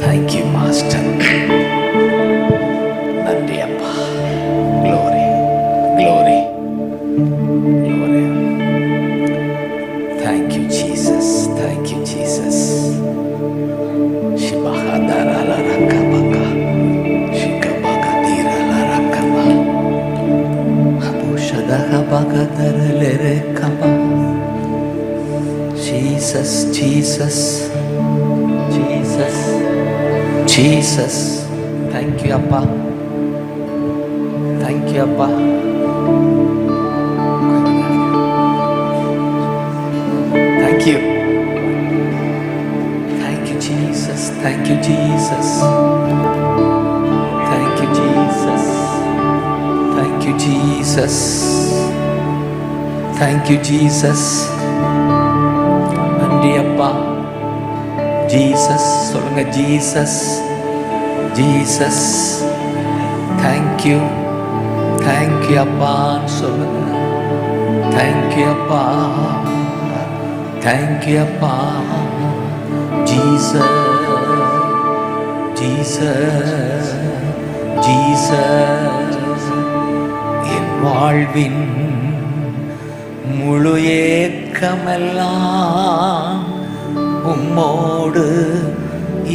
Thank you master. நன்றி அப்பா. Glory glory glory. Thank you Jesus, thank you Jesus. ஷிபஹதரலரகபகா ஷிகபகதிரலரகபா அபுஷதகபகதரலரகபா. Jesus Jesus Jesus Jesus. Thank you அப்பா, thank you அப்பா. Thank you thank you Jesus, thank you Jesus, thank you Jesus, thank you Jesus, thank you Jesus. நன்றி அப்பா. Jesus சொல்லுங்க. Jesus Jesus. Thank you thank you அப்பா சொல்லுங்க. Thank you அப்பா, தேங்க்யூ அப்பா. Jesus Jesus Jesus. என் வாழ்வின் முழு ஏக்கமெல்லாம் உம்மோடு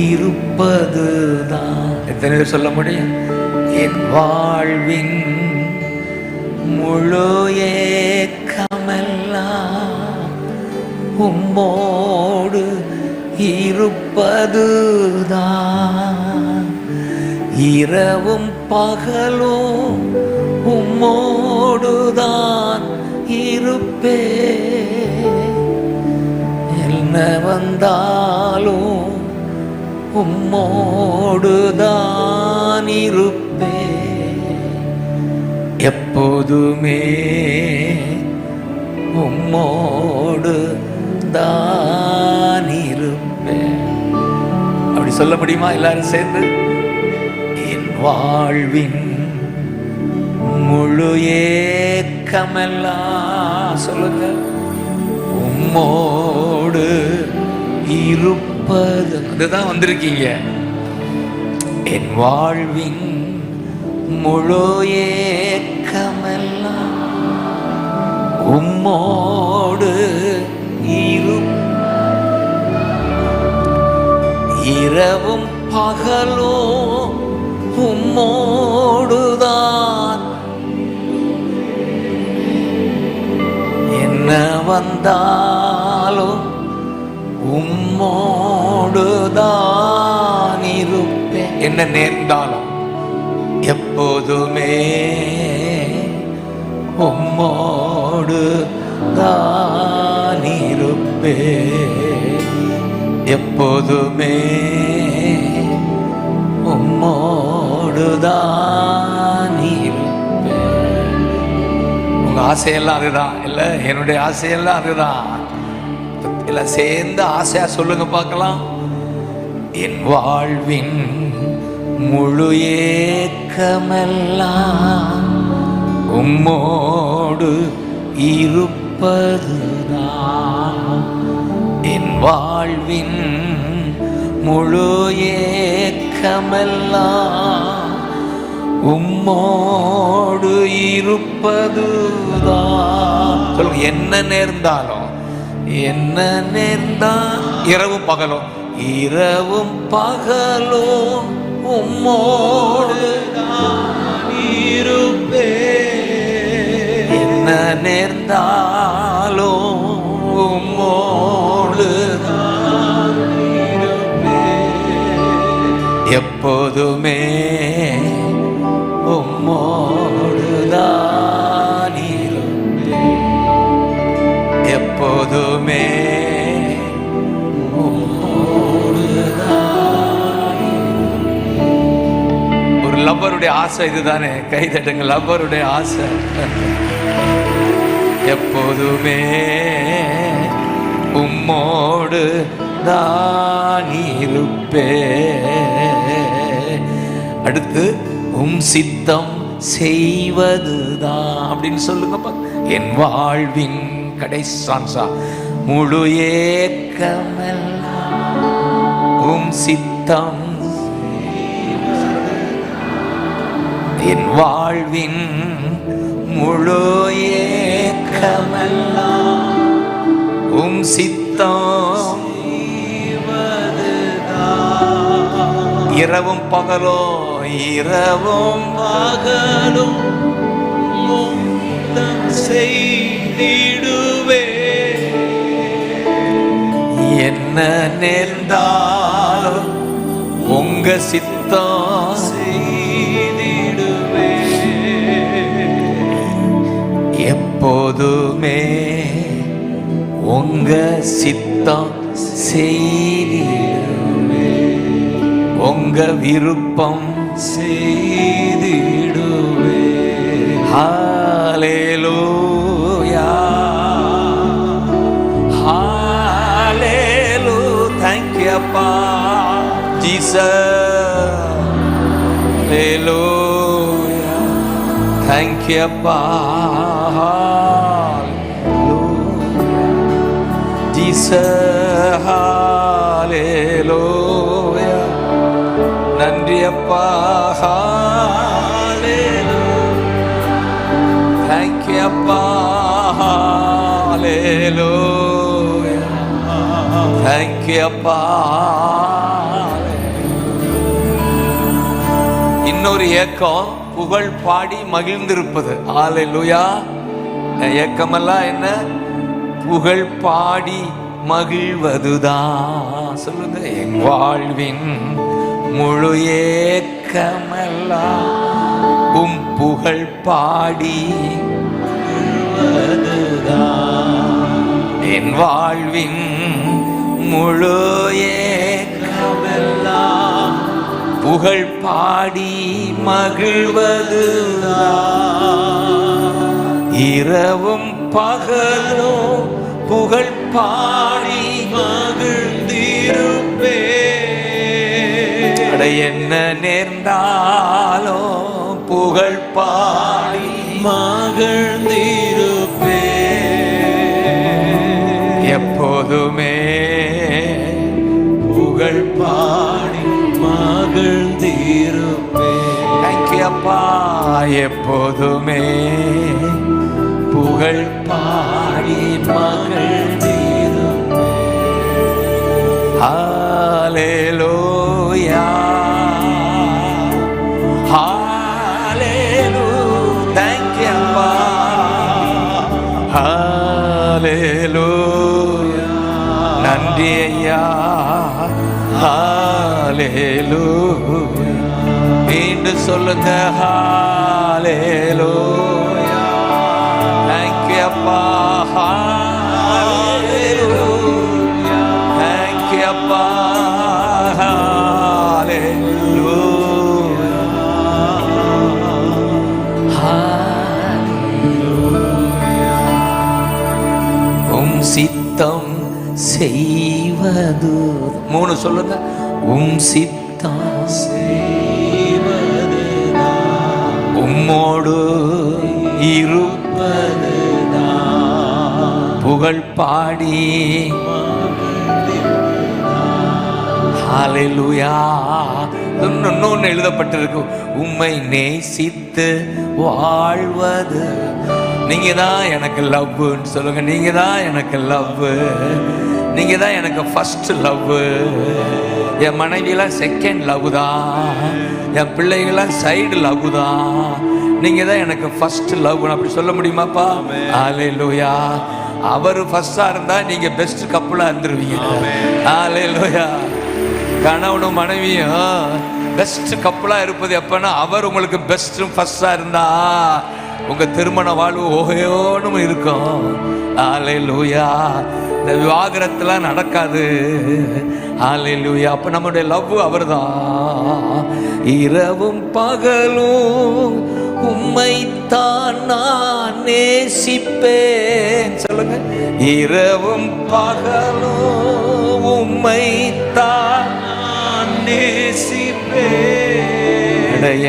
இருப்பதுதான். எத்தனை பேர் சொல்ல முடியும்? என் வாழ்வின் முழு ஏக்கமெல்லாம் உம்மோடு இருப்பதுதான். இரவும் பகலும் உம்மோடுதான் இருப்பே. என்ன வந்தாலும் உம்மோடுதான் இருப்பே. எப்போதுமே உம்மோடு தான் இருப்பே. அப்படி சொல்ல முடியுமா எல்லாரும் சேர்ந்து? என் வாழ்வின் முழு ஏக்கமெல்லாம் சொல்லுங்க உம்மோடு இருப்பது. அதுதான் வந்திருக்கீங்க. என் வாழ்வின் முழு ஏக்கமெல்லாம் உம்மோடு இரவும் பகலும் உம்மோடுதான். என்ன வந்தாலும் உம்மோடுதான் இருப்பேன். என்ன நேர்ந்தாலும் எப்போதுமே உம்மோடு தான் இருப்பேன். எப்போதுமே உம்மோடுதான் இருப்பேன். உங்க ஆசையெல்லாம் அதுதான் இல்ல? என்னுடைய ஆசையெல்லாம் அதுதான் இல்ல? சேர்ந்து ஆசையா சொல்லுங்க பார்க்கலாம். என் வாழ்வின் முழு ஏக்கமெல்லாம் உம்மோடு இருப்பதுதான். என் வாழ்வின் முழு ஏக்கமெல்லாம் உம்மோடு இருப்பதுதான். சொல்லுங்க. என்ன நேர்ந்தாலும், என்ன நேர்ந்தா இரவும் பகலும், இரவும் பகலும் உம்மோடு இருப்பேன். என்ன நேர்ந்தாலும் உம்மோடு இருப்பேன். எப்போதுமே உம்மோடுதான் இருப்பேன். எப்போதுமே ஒரு லவ்வருடைய ஆசை இதுதானே? கை தட்டுங்க. லவ்வருடைய ஆசை எப்போதுமே உம்மோடு தான் இருப்பேன். அடுத்து சித்தம் செய்வதுதான் அப்படின்னு சொல்லுங்க. என் வாழ்வின் கடைசான்சா முழு ஏக்கமெல்லாம் சித்தம் என் வாழ்வின் முழு ஏக்கமெல்லாம் உம் சித்தம் இரவும் பகலும் இரவும் பகலும் செய்திடுவே. என்ன நேர்ந்தாலும் உங்க சித்தம் செய்திடுவே. எப்போதுமே உங்க சித்தம் செய்திடுவே. உங்க விருப்பம் செய்திடுவே. ஹல்லேலூயா ஹல்லேலூயா. Thank you அப்பா ஜீசஸ். ஹல்லேலூயா. Thank you அப்பா. ஹல்லேலூயா ஜீசஸ். ஹல்லேலூயா. நன்றி அப்பா. Thank you அப்பா. Hallelujah. Thank you அப்பா. இன்னொரு ஏக்கம் புகழ் பாடி மகிழ்ந்திருப்பது. ஹalleluya. ஏக்கமெல்லாம் என்ன? புகழ் பாடி மகிழ்வதுதான். சொல்லுங்க. என் வாழ்வின் முழு ஏக்கமெல்லாம் உம் புகழ் பாடி என் வாழ்வின் முழு ஏக்கமெல்லாம் புகழ் பாடி மகிழ்வதுதான். இரவும் பகலும் புகழ் பாடி மகிழ்ந்திருப்பே. என்ன நேர்ந்தாலோ புகழ் பாடி மகிழ்ந்திருப்பே. எப்போதுமே புகழ் பாடி மகிழ்ந்திருப்பே. Thank you அப்பா. எப்போதுமே புகழ் பாடி மகிழ்ந்திருப்பே. ஹல்லேலூயா ஹல்லேலூயா. Thank you அப்பா. ஹல்லேலூயா. நன்றி ஐயா. ஹல்லேலூயா. மீண்டும் சொல்லுங்க. ஹல்லேலூயா. Thank you அப்பா. ஹல்லேலூயா. Thank you அப்பா. சித்தம் செய்வது. 3 சொல்லுங்க. உம் சித்தம் செய்வது உம்மோடு இருப்பது புகழ் பாடி. ஹல்லேலூயா. இன்னொன்னு எழுதப்பட்டிருக்கு. உம்மை நேசித்து வாழ்வது. நீங்க தான் எனக்கு லவ்னு சொல்லுங்க. நீங்க தான் எனக்கு லவ். நீங்க தான் எனக்கு ஃபர்ஸ்ட் லவ். என் மனைவியெல்லாம் செகண்ட் லவ் தான். என் பிள்ளைகள்லாம் சைடு லவ் தான். நீங்க தான் எனக்கு ஃபர்ஸ்ட் லவ். அப்படி சொல்ல முடியுமாப்பா? ஹல்லேலூயா. அவர் ஃபர்ஸ்டா இருந்தா நீங்க பெஸ்ட் கப்புலா இருந்துருவீங்க. ஹல்லேலூயா. கணவனும் மனைவியும் பெஸ்ட் கப்புலா இருப்பது எப்பன்னா அவர் உங்களுக்கு பெஸ்ட் ஃபர்ஸ்டா இருந்தா உங்க திருமண வாழ்வு ஓஹோன்னு இருக்கும். ஹல்லேலூயா. இந்த விவாகரத்துலாம் நடக்காது. ஹல்லேலூயா. அப்ப நம்முடைய லவ் அவர்தான். இரவும் பகலும் உம்மைத்தான் நான் நேசிப்பேன். சொல்லுங்க. இரவும் பகலும் உம்மைத்தான் நான் நேசிப்பேன்.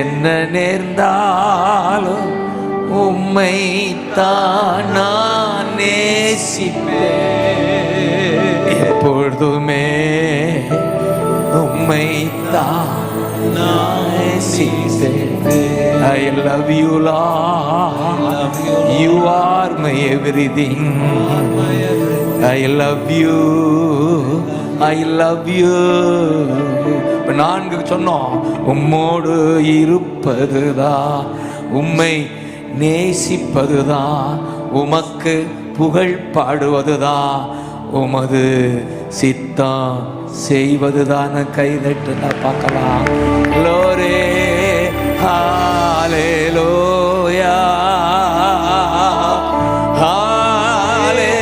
என்ன நேர்ந்தாலும் உம்மைத்தான் நான் நேசிப்பேன். எப்பொழுதுமே உம்மைத்தான் நான் நேசிப்பேன். I love you Lord, you are my everything. I love you, I love you. இப்ப நான்கு சொன்னோம். உம்மோடு இருப்பதுதான், உம்மை நேசிப்பதுதான், உமக்கு புகழ் பாடுவதுதான், உமது சித்தம் செய்வதுதான். கைதட்டு பார்க்கலாம். Glory, hallelujah, hallelujah,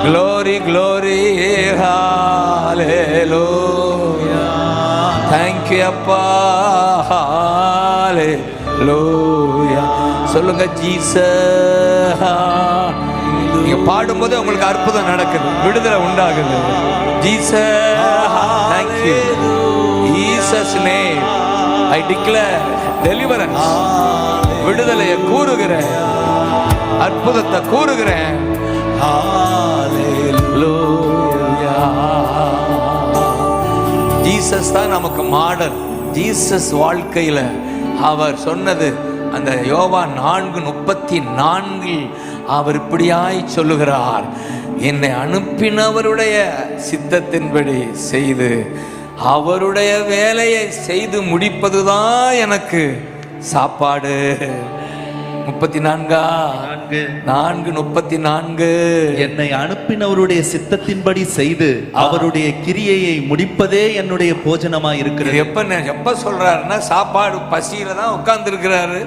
glory, glory, hallelujah. Thank you அப்பா, hallelujah. சொல்லுங்க ஜீசஸ். நீங்க பாடும்போது உங்களுக்கு அற்புதம் நடக்குது, விடுதலை உண்டாகுது. Jesus, thank you. Jesus name I declare deliverance. விடுதலையை கூறுகிறேன், அற்புதத்தை கூறுகிறேன். ஹalleluya. ஜீசஸ் தான் நமக்கு மாடல். ஜீசஸ் வாழ்க்கையில அவர் சொன்னது அந்த யோவான் 4:34 அவர் இப்படியாய் சொல்லுகிறார், என்னை அனுப்பினவருடைய சித்தத்தின்படி செய்து அவருடைய வேலையை செய்து முடிப்பதுதான் எனக்கு சாப்பாடு. 34 என்னை அனுப்பினவருடைய சித்தத்தின்படி செய்து அவருடைய கிரியையை முடிப்பதே என்னுடைய போஜனமாய் இருக்கிறது. எப்ப சொல்றாருன்னா, சாப்பாடு பசியில தான் உட்கார்ந்து இருக்கிறாரு.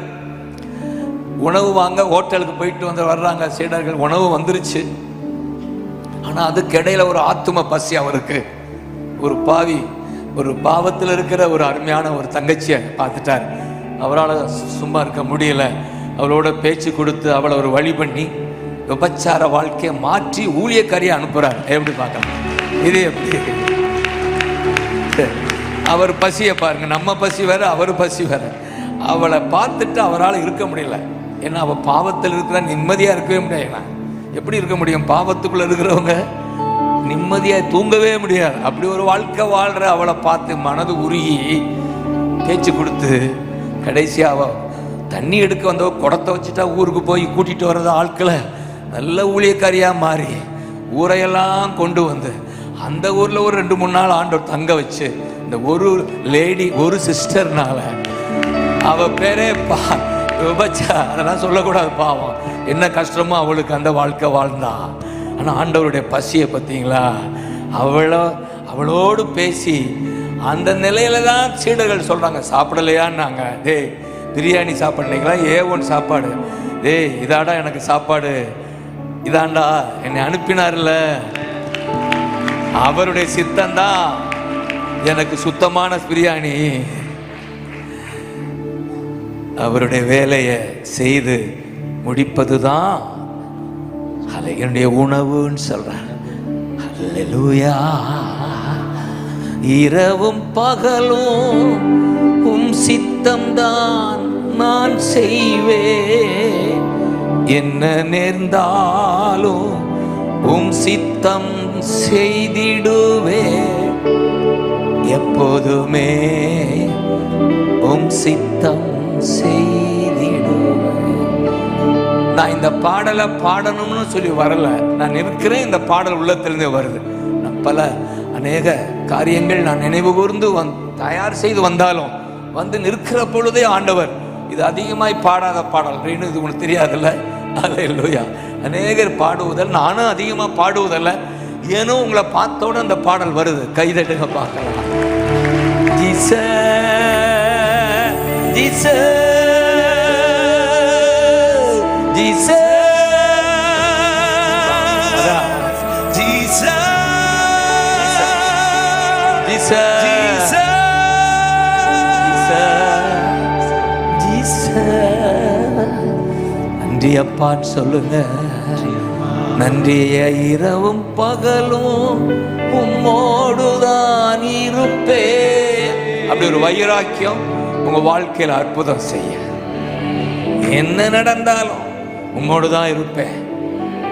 உணவு வாங்க ஹோட்டலுக்கு போயிட்டு வந்து வர்றாங்க சீடர்கள், உணவு வந்துருச்சு. ஆனா அதுக்கு இடையில ஒரு ஆத்தும பசி அவருக்கு. ஒரு பாவி, ஒரு பாவத்தில் இருக்கிற ஒரு அருமையான ஒரு தங்கச்சியை பார்த்துட்டார். அவரால் சும்மா இருக்க முடியல. அவளோட பேச்சு கொடுத்து அவளை ஒரு வழி பண்ணி விபச்சார வாழ்க்கையை மாற்றி ஊழியக்காரியை அனுப்புறார். எப்படி பார்க்கலாம் இது? எப்படி அவர் பசியை பாருங்க, நம்ம பசி வேற, அவர் பசி வேற. அவளை பார்த்துட்டு அவரால் இருக்க முடியல. ஏன்னா அவள் பாவத்தில் இருக்கிற நிம்மதியாக இருக்கவே முடியாது. எப்படி இருக்க முடியும்? பாவத்துக்குள்ள இருக்கிறவங்க நிம்மதியாக தூங்கவே முடியாது. அப்படி ஒரு வாழ்க்கை வாழ்கிற அவளை பார்த்து மனது உருகி பேச்சு கொடுத்து கடைசியாக தண்ணி எடுக்க வந்தவ குடத்தை வச்சுட்டா ஊருக்கு போய் கூட்டிகிட்டு வர்றது ஆட்களை நல்ல ஊழியக்காரியாக மாறி ஊரையெல்லாம் கொண்டு வந்து அந்த ஊரில் ஒரு 2-3 நாள் ஆண்டவர் தங்க வச்சு இந்த ஒரு லேடி, ஒரு சிஸ்டர்னால அவ பேரே விபச்சா, அதெல்லாம் சொல்லக்கூடாது. பாவம், என்ன கஷ்டமோ அவளுக்கு அந்த வாழ்க்கை வாழ்ந்தா. ஆனால் ஆண்டவருடைய பசியை பார்த்தீங்களா? அவளோடு பேசி அந்த நிலையில தான் சீடர்கள் சொல்றாங்க, சாப்பிடலையான்னாங்க. டேய், பிரியாணி சாப்பிட்றீங்களா? A1 சாப்பாடு. டேய், இதாடா எனக்கு சாப்பாடு, இதாண்டா என்னை அனுப்பினார்ல, அவருடைய சித்தம்தான் எனக்கு சுத்தமான பிரியாணி. அவருடைய வேலையை செய்து முடிப்பதுதான் என்னுடைய உணவுன்னு சொல்றேன். அல்லேலூயா. இரவும் பகலும் உம் சித்தம்தான் நான் செய்வேன், என்ன நேர்ந்தாலும் உம் சித்தம் செய்திடுவேன், எப்போதுமே உம் சித்தம் செய்திடுவேன். நான் இந்த பாடலை பாடணும்னு சொல்லி வரல, நான் இருக்கிறேன். இந்த பாடல் உள்ளத்திலிருந்தே வருது. நான் பல அநேக காரியங்கள் நான் நினைவு கூர்ந்து தயார் செய்து வந்தாலும் வந்து நிற்கிற பொழுதே ஆண்டவர் இது அதிகமாய் பாடாத பாடல். இது உனக்கு தெரியாதுல்ல? அல்லேலூயா. அநேகர் பாடுவதில், நானும் அதிகமாக பாடுவதில்ல, ஏனோ உங்களை பார்த்தோட அந்த பாடல் வருது. கைதட்டுங்க பார்க்கலாம். ஜீசஸ், ஜீசஸ், ஜீசஸ், நன்றி அப்பான்னு சொல்லுங்க. நன்றிய இரவும் பகலும் உம்மோடுதான் இருப்பே. அப்படி ஒரு வைராக்கியம் உங்க வாழ்க்கையில் அற்புதம் செய்ய. என்ன நடந்தாலும் உம்மோடுதான் இருப்பேன்.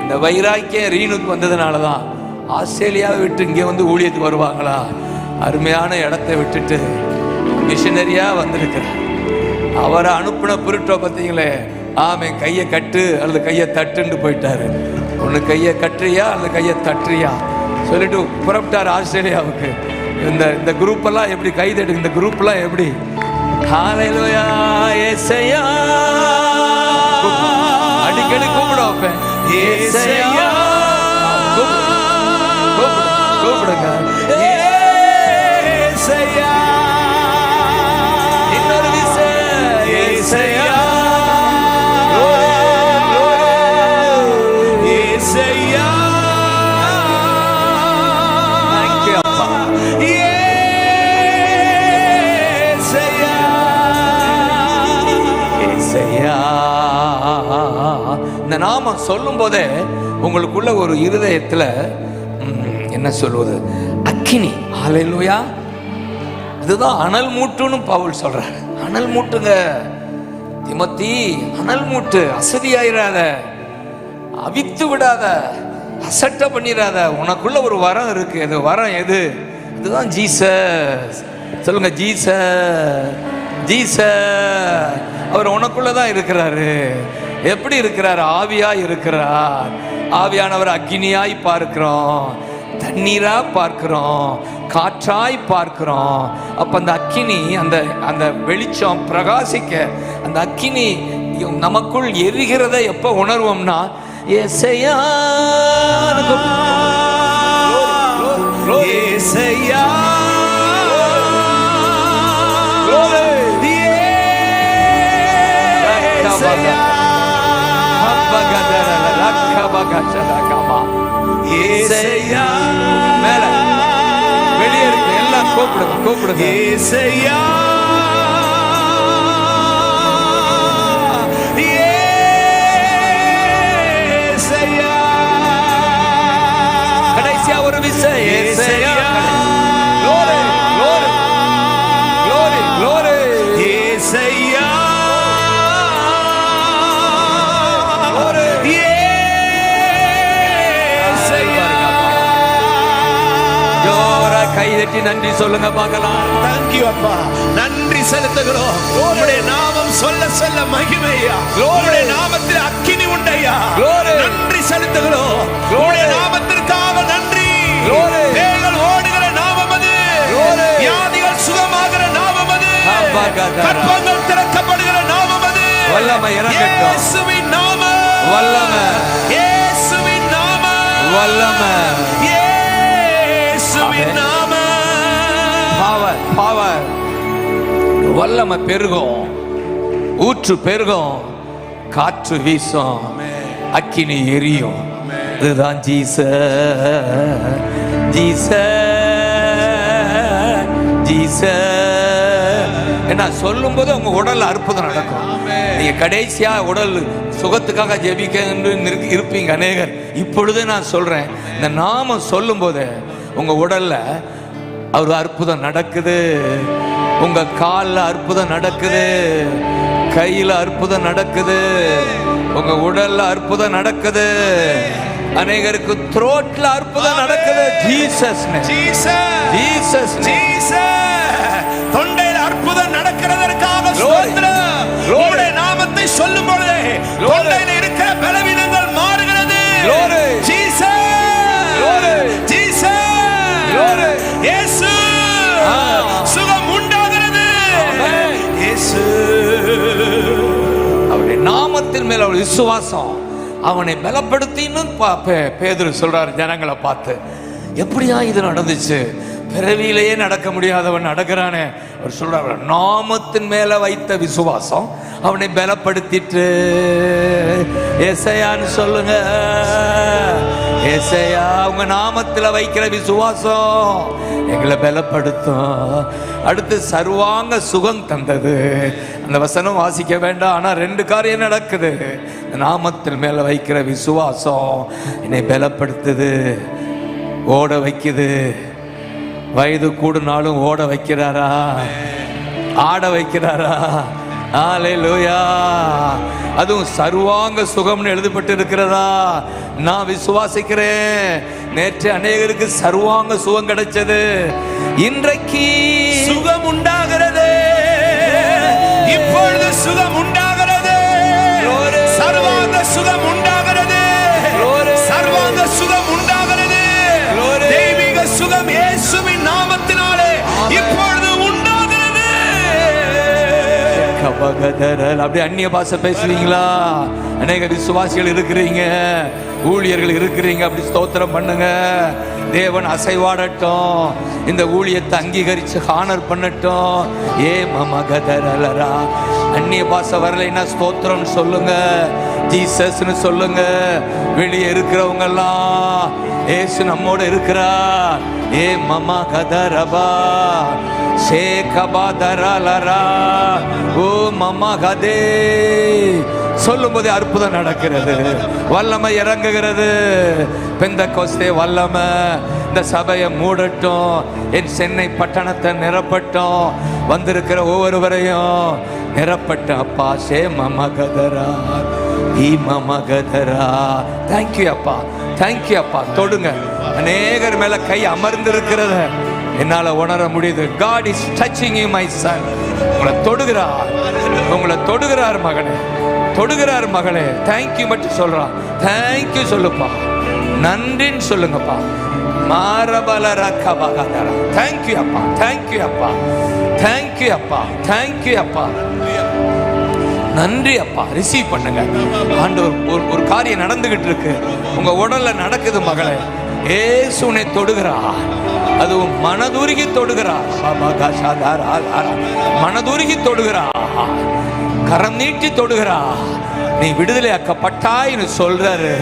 இந்த வைராக்கியம் ரீனுக்கு வந்ததுனாலதான் ஆஸ்திரேலியாவை விட்டு இங்கே வந்து ஊழியத்துக்கு வருவாங்களா? அருமையான இடத்தை விட்டுட்டு மிஷனரியா வந்திருக்கிறார். அவரை அனுப்பின புருட்டோ பார்த்தீங்களே, ஆமே கையை கட்டு அல்லது கையை தட்டுன்னு போயிட்டாரு. ஒன்று கையை கட்டுறியா அல்லது கையை தட்டுறியா சொல்லிட்டு புறப்பட்டார் ஆஸ்திரேலியாவுக்கு. இந்த குரூப் எல்லாம் எப்படி கைதட்டு, இந்த குரூப் எல்லாம் எப்படி? ஹல்லேலூயா ஏசையா, அடிக்கடி கூப்பிட வைப்பேன். ஏசையா கூப்பிடுங்க. ஏசையா இன்னொரு விஷயம். ஏசையா ஏசையா தேங்க்யூ அப்பா. ஏசையா ஏசையா. இந்த நாமம் சொல்லும் போதே உங்களுக்குள்ள ஒரு இருதயத்துல என்ன சொல்வது, அக்கினி. ஹல்லேலூயா. இதுதான் அனல் மூட்டுன்னு பவுல் சொல்றாரு. அனல் மூட்டுங்க திமோத்தி, அனல் மூட்டு. அசதியாயிராத, அவித்து விடாத, அசட்டை பண்ணிடாத. உனக்குள்ள ஒரு வரம் இருக்கு. அது வரம் எது? இதுதான் ஜீசஸ். சொல்லுங்க ஜீசஸ். ஜீசஸ் அவர் உனக்குள்ளதான் இருக்கிறாரு. எப்படி இருக்கிறார்? ஆவியா இருக்கிறார். ஆவியானவர் அக்கினியாய் பார்க்கிறோம், தண்ணீரா பார்க்கிறோம், காற்றாய் பார்க்கிறோம். அப்ப அந்த அக்கினி, அந்த வெளிச்சம் பிரகாசிக்க, அந்த அக்கினி நமக்குள் எரிகிறத எப்ப உணர்வோம்னா, ஏசையா ஏசையா மேல வெளியே இருக்கு. எல்லாம் கூப்பிடுங்க கூப்பிடுங்க. ஏசையா ஏசையா. கடைசியா ஒரு விஷயம். ஏசையா glory glory glory glory. ஏசையா கைதட்டி நன்றி சொல்லுங்க பார்க்கலாம். தேங்க்யூ அப்பா, நன்றி செலுத்துகிறோம். உம்முடைய நாமம் சொல்ல சொல்ல மகிமையா. உம்முடைய நாமத்தில் அக்கினி உண்டையா. நன்றி செலுத்துகிறோம். உம்முடைய நாமத்திற்காக நன்றி. பேய்கள் ஓடுகிற நாமம் அது. வியாதிகள் சுகமாகிற நாமம் அது. கற்பங்கள் திறக்கப்படுகிற நாமம் அது. வல்லமை இறங்கட்டும். இயேசுவின் நாமம் வல்லமை. இயேசுவின் நாமம் வல்லமை. இயேசுவின் நாமம் பவர். வல்லமை பெருகும், ஊற்று பெருகும், காற்று வீசும், அக்கினி எரியும். இதுதான் ஜீசஸ். Jesus Jesus. என்ன சொல்லும் போது உங்க உடல்ல அற்புதம் நடக்கும். நீங்க கடைசியா உடல் சுகத்துக்காக ஜெபிக்க இருப்பீங்க அநேகர். இப்பொழுது நான் சொல்றேன், இந்த நாமம் சொல்லும் போது உங்க உடல்ல ஒரு அற்புதம் நடக்குது. உங்க காலில் அற்புதம் நடக்குது, கையில அற்புதம் நடக்குது, உங்க உடல்ல அற்புதம் நடக்குது. அநேகருக்கு த்ரோட்ல அற்புதம் நடக்குது. Jesus Jesus Jesus Jesus. தொண்டையில் அற்புதம் நடக்கிறதற்காக ஸ்தோத்திரம். உம்முடைய நாமத்தை சொல்லும் பொழுது தொண்டையில் இருக்கிற பலவீனங்கள் மாறுகிறது. Jesus Jesus. இயேசு சுகம் உண்டாகிறது. இயேசு அவருடைய நாமத்தின் மேல ஒரு விசுவாசம் அவனை பலப்படுத்தின்னு பேதுரு சொல்றாரு ஜனங்களை பார்த்து. எப்படியா இது நடந்துச்சு? பிறவியிலேயே நடக்க முடியாதவன் நடக்கிறானே. அவர் சொல்றாரு, நாமத்தின் மேல வைத்த விசுவாசம் அவனை பலப்படுத்திட்டு. ஏசையான்னு சொல்லுங்க. ஏசையா, உங்க நாமத்துல வைக்கிற விசுவாசம் எங்களை பலப்படுத்தும். அடுத்து சர்வாங்க சுகம் தந்தது. அந்த வசனம் வாசிக்க வேண்டாம், ஆனா 2 காரியம் நடக்குது. நாமத்தின் மேல வைக்கிற விசுவாசம் என்னை பலப்படுத்துது, ஓட வைக்குது. வயது கூடுனாலும் ஓட வைக்கிறாரா, ஆட வைக்கிறாரா? ஹல்லேலூயா. அதுவும் சர்வாங்க சுகம்னு எழுதப்பட்டு இருக்கிறதா? நான் விசுவாசிக்கிறேன். நேற்று அநேகருக்கு சர்வாங்க சுகம் கிடைச்சது, இன்றைக்கு சுகம் உண்டாகிறது. அப்படி அந்நிய பாஷை பேசுவீங்களா? அநேக விசுவாசிகள் இருக்கிறீங்க, ஊழியர்கள் இருக்கிறீங்க, அப்படி ஸ்தோத்திரம் பண்ணுங்க. தேவன் அசைவாடட்டும், இந்த ஊழியத்தை அங்கீகரிச்சு ஹானர் பண்ணட்டும். ஏ மமகதரலரா. அந்நிய பாஷை வரலைன்னா ஸ்தோத்திரம் சொல்லுங்க, ஜீசஸ்னு சொல்லுங்க. வெளியே இருக்கிறவங்க எல்லாம் ஏசு நம்மோட இருக்கிறார். ஏ மமகதரபா ஷேகபாதரலரா. ஓ மமகதே சொல்லும் போதே அற்புதம் நடக்கிறது, வல்லமை இறங்குகிறது. பெந்தெக்கோஸ்தே வல்லமை இந்த சபையை மூடட்டும், என் சென்னை பட்டணத்தை நிரப்பட்டும், வந்திருக்கிற ஒவ்வொருவரையும் நிரப்பட்ட அப்பா. சே மமகதரா ஈ மமகதரா. தேங்க்யூ அப்பா, தேங்க்யூ அப்பா. தொடுங்க, அநேகர் மேல கை அமர்ந்திருக்கிறத என்னால உணர முடியுது. God is touching you my son. உங்களை தொடுகிறார், உங்களை தொடுகிறார் மகனே, தொடுகிறார் மகளே. தேங்க்யூ மட்டும் சொல்றான். தேங்க்யூ சொல்லுப்பா, நன்றின்னு சொல்லுங்கப்பா. மாரபலரக்கபகதரா. தேங்க்யூ அப்பா, தேங்க்யூ அப்பா, தேங்க்யூ அப்பா, தேங்க்யூ அப்பா, நன்றி அப்பா. ரிசீவ் பண்ணுங்க. ஆண்டவர் ஒரு காரியம் நடந்துகிட்டு இருக்கு, உங்க உடல்ல நடக்குது மகளே. ஏசு உன்னை தொடுகிறார், அதுவும் மனதுருகி தொடுகிறார், மனதுருகி தொடுகிறார், கரம் நீட்டி தொடுகிறார். நீ விடுதலை ஆக்கப்பட்டாய்னு சொல்றாரு.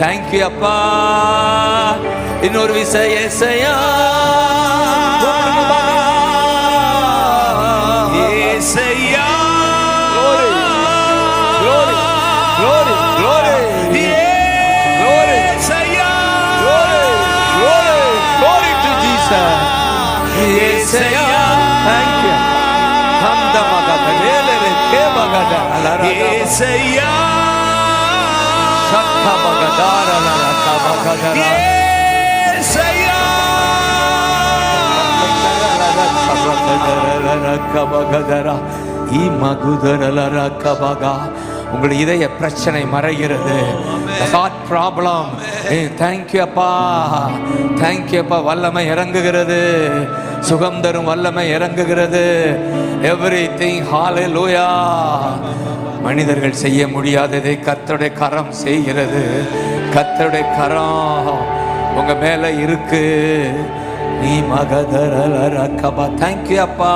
தேங்க்யூ அப்பா. இன்னொரு விசையா ஏசையா. ஏசையா உங்களுடைய இதய பிரச்சனை மறைகிறது. Heart problem. தேங்க்யூ அப்பா, தேங்க்யூ அப்பா. வல்லமை இறங்குகிறது, சுகம் தரும் வல்லமை இறங்குகிறது. எவ்ரிதிங் ஹalleluya. மனிதர்கள் செய்ய முடியாததை கர்த்தருடைய கரம் செய்கிறது. கர்த்தருடைய கரம் உங்க மேல இருக்கு. நீ மகதரலரக்கபா. தேங்க்யூ அப்பா,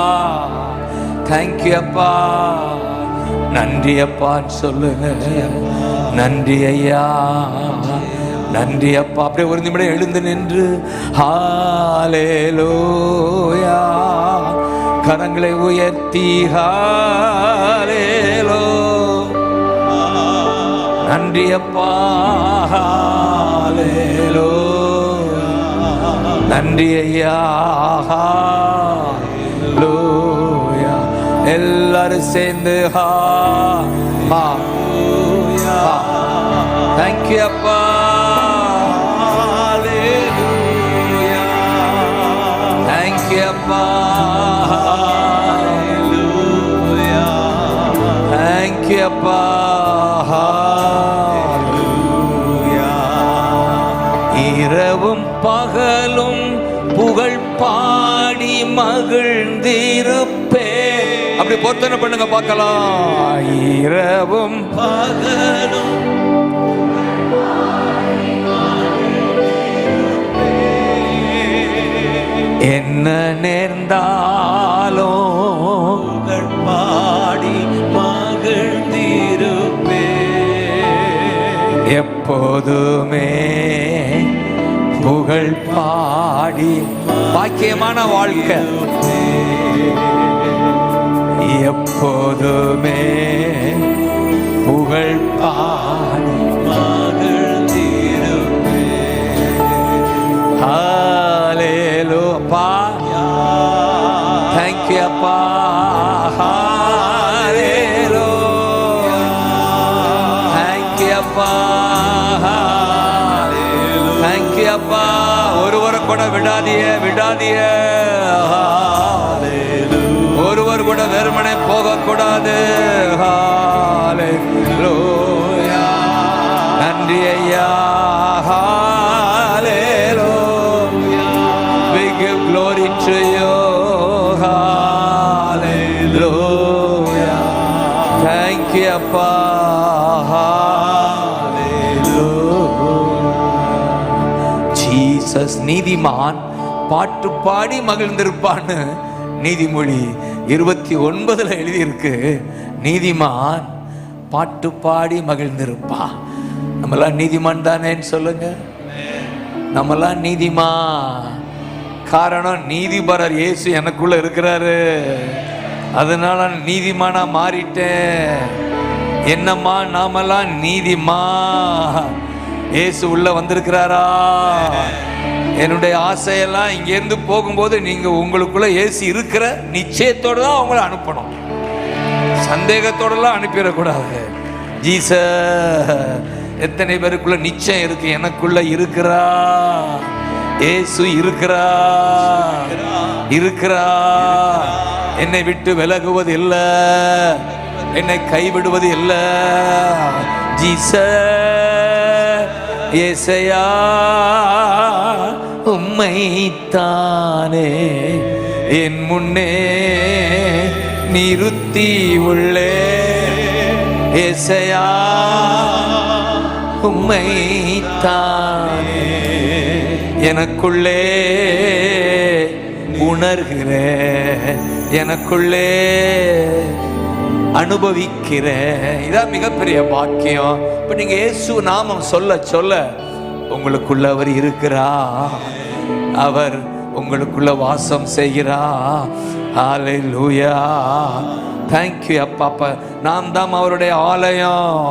தேங்க்யூ அப்பா, நன்றி அப்பான்னு சொல்லுங்க. நன்றி ஐயா, நன்றி அப்பா. அப்படியே ஒரு நிமிடம் எழுந்து நின்று ஹalleluya, கரங்களை உயர்த்தி ஹalleluya. நன்றி அப்பா, ஹalleluya. நன்றி ஐயா, ஹalleluya. எல்லாரும் சேர்ந்து ஹalleluya. தேங்க்யூ அப்பா, ஹalleluya. தேங்க்யூ அப்பா, ஹalleluya. தேங்க்யூ அப்பா, ஹalleluya. இரவும் பகலும் புகழ் பாடி மகிழ்ந்திருப்பே. அப்படி பொருத்தனை பண்ணுங்க பார்க்கலாம். இரவும் பகலும் என்ன நேர்ந்தாலும் புகழ் பாடி மகிழ்ந்திருப்பே. எப்போதுமே புகழ் பாடி. பாக்கியமான வாழ்க்கை. எப்போதுமே புகழ் பாடி மகிழ்ந்திருப்பே. ஹalleluya அப்பா. தேங்க்யூ அப்பா, ஹalleluya. தேங்க்யூ அப்பா, தேங்க்யூ அப்பா. ஒருவரை கூட விடாதீங்க, விடாதீங்க. ஒருவர் கூட வெறுமனே போகக்கூடாது. ஹalleluya. நன்றி ஐயா, ஹalleluya. We give glory to you. Hallelujah. அப்பா. ஜீசஸ். நீதிமான் பாட்டு பாடி மகிழ்ந்திருப்பான்னு நீதிமொழி 29 எழுதியிருக்கு. நீதிமான் பாட்டு பாடி மகிழ்ந்திருப்பான். நம்மளாம் நீதிமான் தானேன்னு சொல்லுங்க. நம்மளாம் நீதிமான். காரணம் நீதிபரர் இயேசு எனக்குள்ள இருக்கிறாரு. அதனால நீதிமானா மாறிட்டேன். என்னம்மா நாமெல்லாம் நீதிமான். இயேசு உள்ள வந்திருக்கிறாரா? என்னுடைய ஆசையெல்லாம் இங்கேருந்து போகும்போது நீங்க உங்களுக்குள்ள இயேசு இருக்கிற நிச்சயத்தோடு தான் அவங்கள அனுப்பணும். சந்தேகத்தோடலாம் அனுப்பிடக்கூடாது. ஜீசஸ். எத்தனை பேருக்குள்ள நிச்சயம் இருக்கு? எனக்குள்ள இருக்கிறா, இயேசு இருக்கிறா, இருக்கிறா. என்னை விட்டு விலகுவது இல்லை, என்னை கைவிடுவது இல்லை. ஜீசஸ். ஏசையா உம்மைத்தானே என் முன்னே நிறுத்தி உள்ளே. ஏசையா உம்மைத்தானே எனக்குள்ளே உணர்கிறேன், எனக்குள்ளே அனுபவிக்கிறேன். இதான் மிகப்பெரிய பாக்கியம். இப்ப நீங்க இயேசு நாமம் சொல்ல சொல்ல உங்களுக்குள்ள அவர் இருக்கிறா, அவர் உங்களுக்குள்ள வாசம் செய்கிறா. ஹல்லேலூயா. தேங்க்யூ அப்பா. அப்பா நாம் தான் அவருடைய ஆலயம்,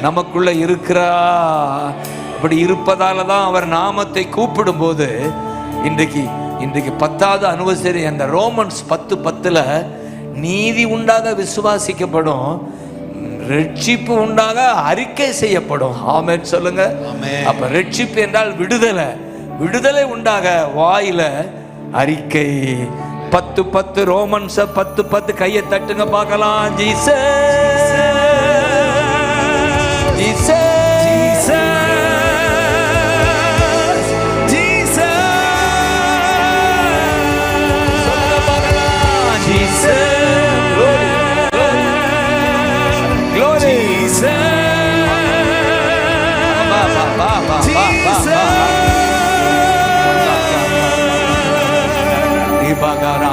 நமக்குள்ள இருக்கிறா. அப்படி இருப்பதால தான் அவர் நாமத்தை கூப்பிடும் போது இன்றைக்கு 10வது அனிவர்சரி அந்த ரோமன்ஸ் 10:10 நீதி உண்டாக விசுவாசிக்கப்படும், ரட்சிப்பு உண்டாக அறிக்கை செய்யப்படும். ஆமென் சொல்லுங்க. அப்ப ரட்சிப்பு என்றால் விடுதலை, விடுதலை உண்டாக வாயில அறிக்கை. 10:10 ரோமன்ஸ் 10:10 கையை தட்டுங்க பார்க்கலாம். Jesus Jesus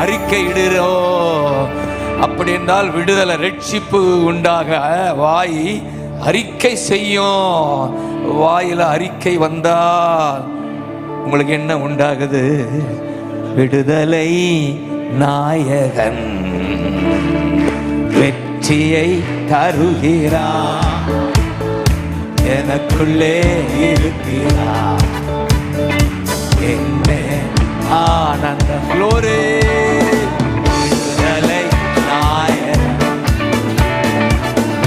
அறிக்கையிடுறோம். அப்படி என்றால் விடுதலை ரட்சிப்பு உண்டாக வாய் அறிக்கை செய்யும். வாயில அறிக்கை வந்தால் உங்களுக்கு என்ன உண்டாகுது? விடுதலை நாயகன் வெற்றியை தருகிறார், எனக்குள்ளே இருக்கிறார். என்ன ஆனந்தம். க்ளோரி. விடுதலை நாயகன்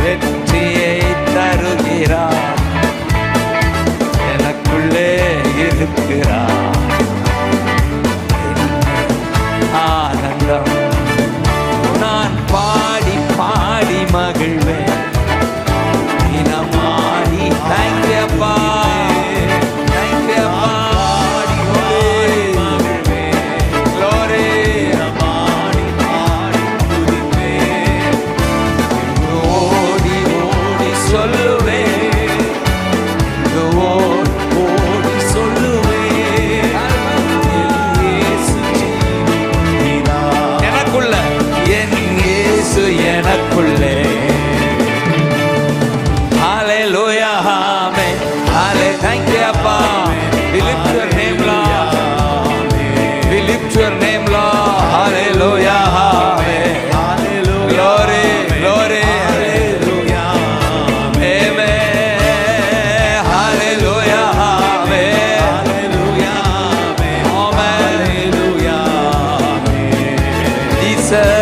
வெற்றியை தருகிறார், எனக்குள்ளே இருக்கிறார். ஆனந்தம். நான் பாடி பாடி மகிழ்வேன், தினமாடி. தேங்க்யூ அப்பா, தேங்க்யூ அப்பா. எனக்குள்ளே. ஹல்லேலூயா. ஆமென். ஹல்லே. thank you அப்பா. we lift your name Lord, we lift your name Lord. hallelujah. Amen. glory glory. hallelujah. amen. hallelujah. amen. hallelujah. amen. hallelujah. Jesus.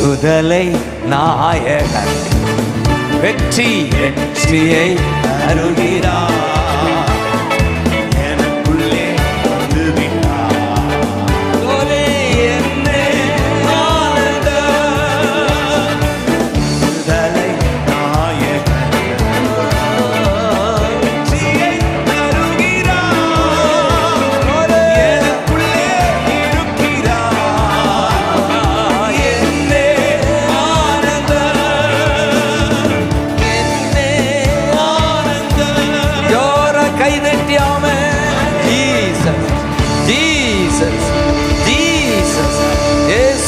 விடுதலை நாயகன் வெற்றியை அருகிறார், எனக்குள்ளே வந்துவிட்டார். விடுதலை நாயகன் வெற்றியை தருகிறார்,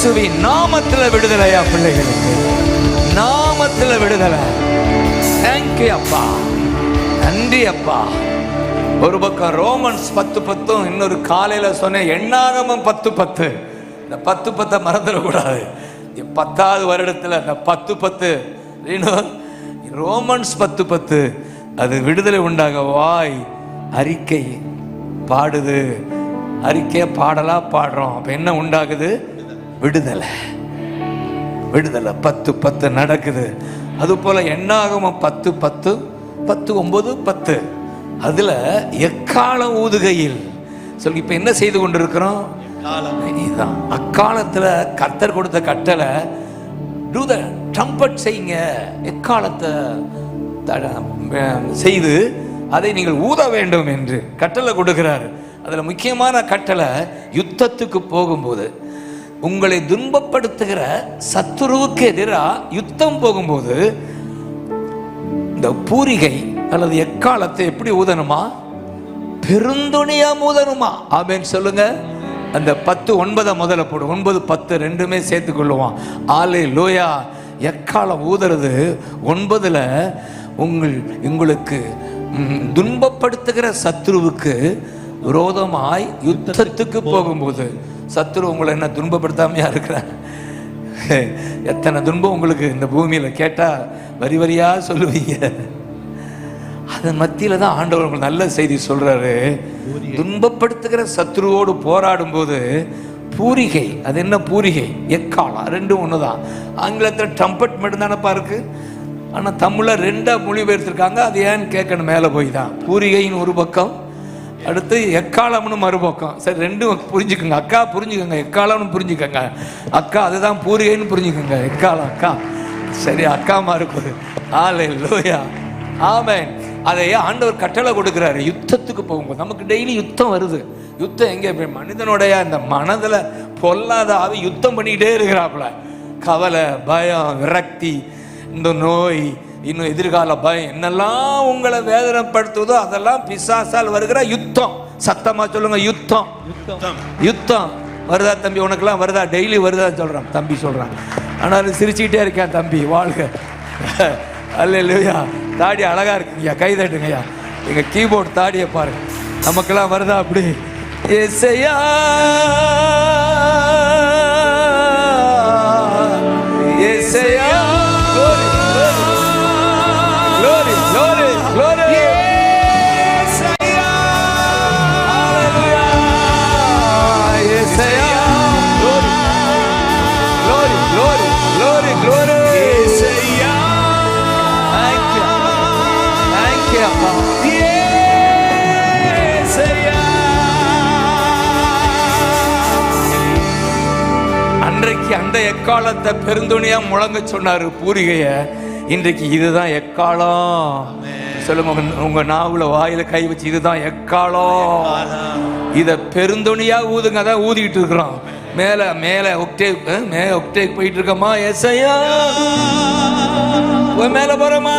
இயேசுவின் நாமத்துல விடுதலையா பிள்ளைகளுக்கு, நாமத்துல விடுதலை. தேங்க்யூ அப்பா, நன்றி அப்பா. ஒரு பக்கம் ரோமன்ஸ் 10:10, இன்னொரு காலையில சொன்ன எண்ணாகமம் 10:10. இந்த 10:10 மறந்துடக்கூடாது. 10வது வருடத்துல அந்த 10:10 ரோமன்ஸ் 10:10 அது விடுதலை உண்டாக வாய் அறிக்கை பாடுது. அறிக்கைய பாடலா பாடுறோம். அப்ப என்ன உண்டாகுது? விடுதலை. விடுதலை 10:10 நடக்குது. அது போல எண்ணாகமம் 10:10, 10:9, 10 அதுல எக்காலம் ஊதுகையில் சொல்லி இப்ப என்ன செய்து கொண்டிருக்கிறோம்? இதுதான் அக்காலத்துல கர்த்தர் கொடுத்த கட்டளை, do the trumpet செய்யுங்க, எக்காலத்தை செய்து அதை நீங்கள் ஊத வேண்டும் என்று கட்டளை கொடுக்கிறார். அதுல முக்கியமான கட்டளை, யுத்தத்துக்கு போகும்போது உங்களை துன்பப்படுத்துகிற சத்துருவுக்கு எதிராக யுத்தம் போகும்போது இந்த பூரிகை அல்லது எக்காலத்தை எப்படி ஊதணுமா? பெருந்துணியா ஊதணுமா? ஆமென் சொல்லுங்க. அந்த 10:9 முதல்ல போடு, 9, 10 ரெண்டுமே சேர்த்து கொள்ளுவான். அல்லேலூயா. எக்காலம் ஊதுறது 9ல உங்களுக்கு துன்பப்படுத்துகிற சத்துருவுக்கு விரோதமாய் யுத்தத்துக்கு போகும்போது, சத்துரு உங்களை என்ன துன்பப்படுத்தாமையா இருக்கிற? எத்தனை துன்பம் உங்களுக்கு இந்த பூமியில கேட்டா வரி வரியா சொல்லுவீங்க. அதன் மத்தியில தான் ஆண்டவர் உங்களுக்கு நல்ல செய்தி சொல்றாரு. துன்பப்படுத்துகிற சத்துருவோடு போராடும் போது பூரிகை, அது என்ன பூரிகை? எக்காலம், ரெண்டும் ஒண்ணுதான். ஆங்கிலத்தில் ட்ரம்பட் மட்டும் தானப்பா இருக்கு. ஆனா தமிழ்ல 2 மொழிபெயர்த்திருக்காங்க. அது ஏன்னு கேட்கணும், மேல போய் தான். பூரிகைன்னு ஒரு பக்கம், அடுத்து எக்காலம்னு மறுபக்கம். சரி, ரெண்டும் புரிஞ்சுக்கோங்க. அக்கா புரிஞ்சுக்கோங்க, எக்காலம்னு புரிஞ்சுக்கோங்க. அக்கா அதுதான் பூரிகைன்னு புரிஞ்சுக்கோங்க. எக்காலம் அக்கா, சரி அக்கா மாறுபது. அல்லேலூயா, ஆமென். அதை ஆண்டவர் கட்டளை கொடுக்கிறாரு. யுத்தத்துக்கு போகும்போது நமக்கு டெய்லி யுத்தம் வருது. யுத்தம் எங்கே? மனிதனுடைய இந்த மனதில் பொல்லாத ஆவி யுத்தம் பண்ணிக்கிட்டே இருக்கிறாப்புல. கவலை, பயம், விரக்தி, இந்த நோய், இன்னும் எதிர்கால பயம், என்னெல்லாம் உங்களை வேதனைப்படுத்துவதோ அதெல்லாம் பிசாசால் வருகிற யுத்தம். சத்தமா சொல்லுங்க, யுத்தம். யுத்தம் வருதா தம்பி? உனக்கெல்லாம் வருதா? டெய்லி வருதா சொல்றான் தம்பி, சொல்றான். ஆனாலும் சிரிச்சுக்கிட்டே இருக்கேன் தம்பி, வாழ்க. அல்லேலூயா. தாடி அழகா இருக்குங்கய்யா, கை தட்டுங்கய்யா. எங்க கீபோர்டு தாடியை பாருங்க. நமக்கெல்லாம் வருதா அப்படி? ஏசையா ஏசையா, glory glory glory, Yesaiya hallelujah, Yesaiya glory glory glory glory glory, Yesaiya thank you அப்பா, ஏசையா. அன்றைக்கு அந்த எக்காலத்தை பெருந்துணியா முழங்க சொன்னாரு பூரிகைய. இன்றைக்கு இதுதான் எக்காலம். சொல்லுங்க, உங்க நாவுல வாயில கை வச்சு, இதுதான் எக்காலம். இத பெருந்துணியா ஊதுங்க. அதான் ஊதிக்கிட்டு இருக்கிறோம். மேல மேல ஒக்டேக் போயிட்டு இருக்கமா? ஏசையா. மேல போறோமா?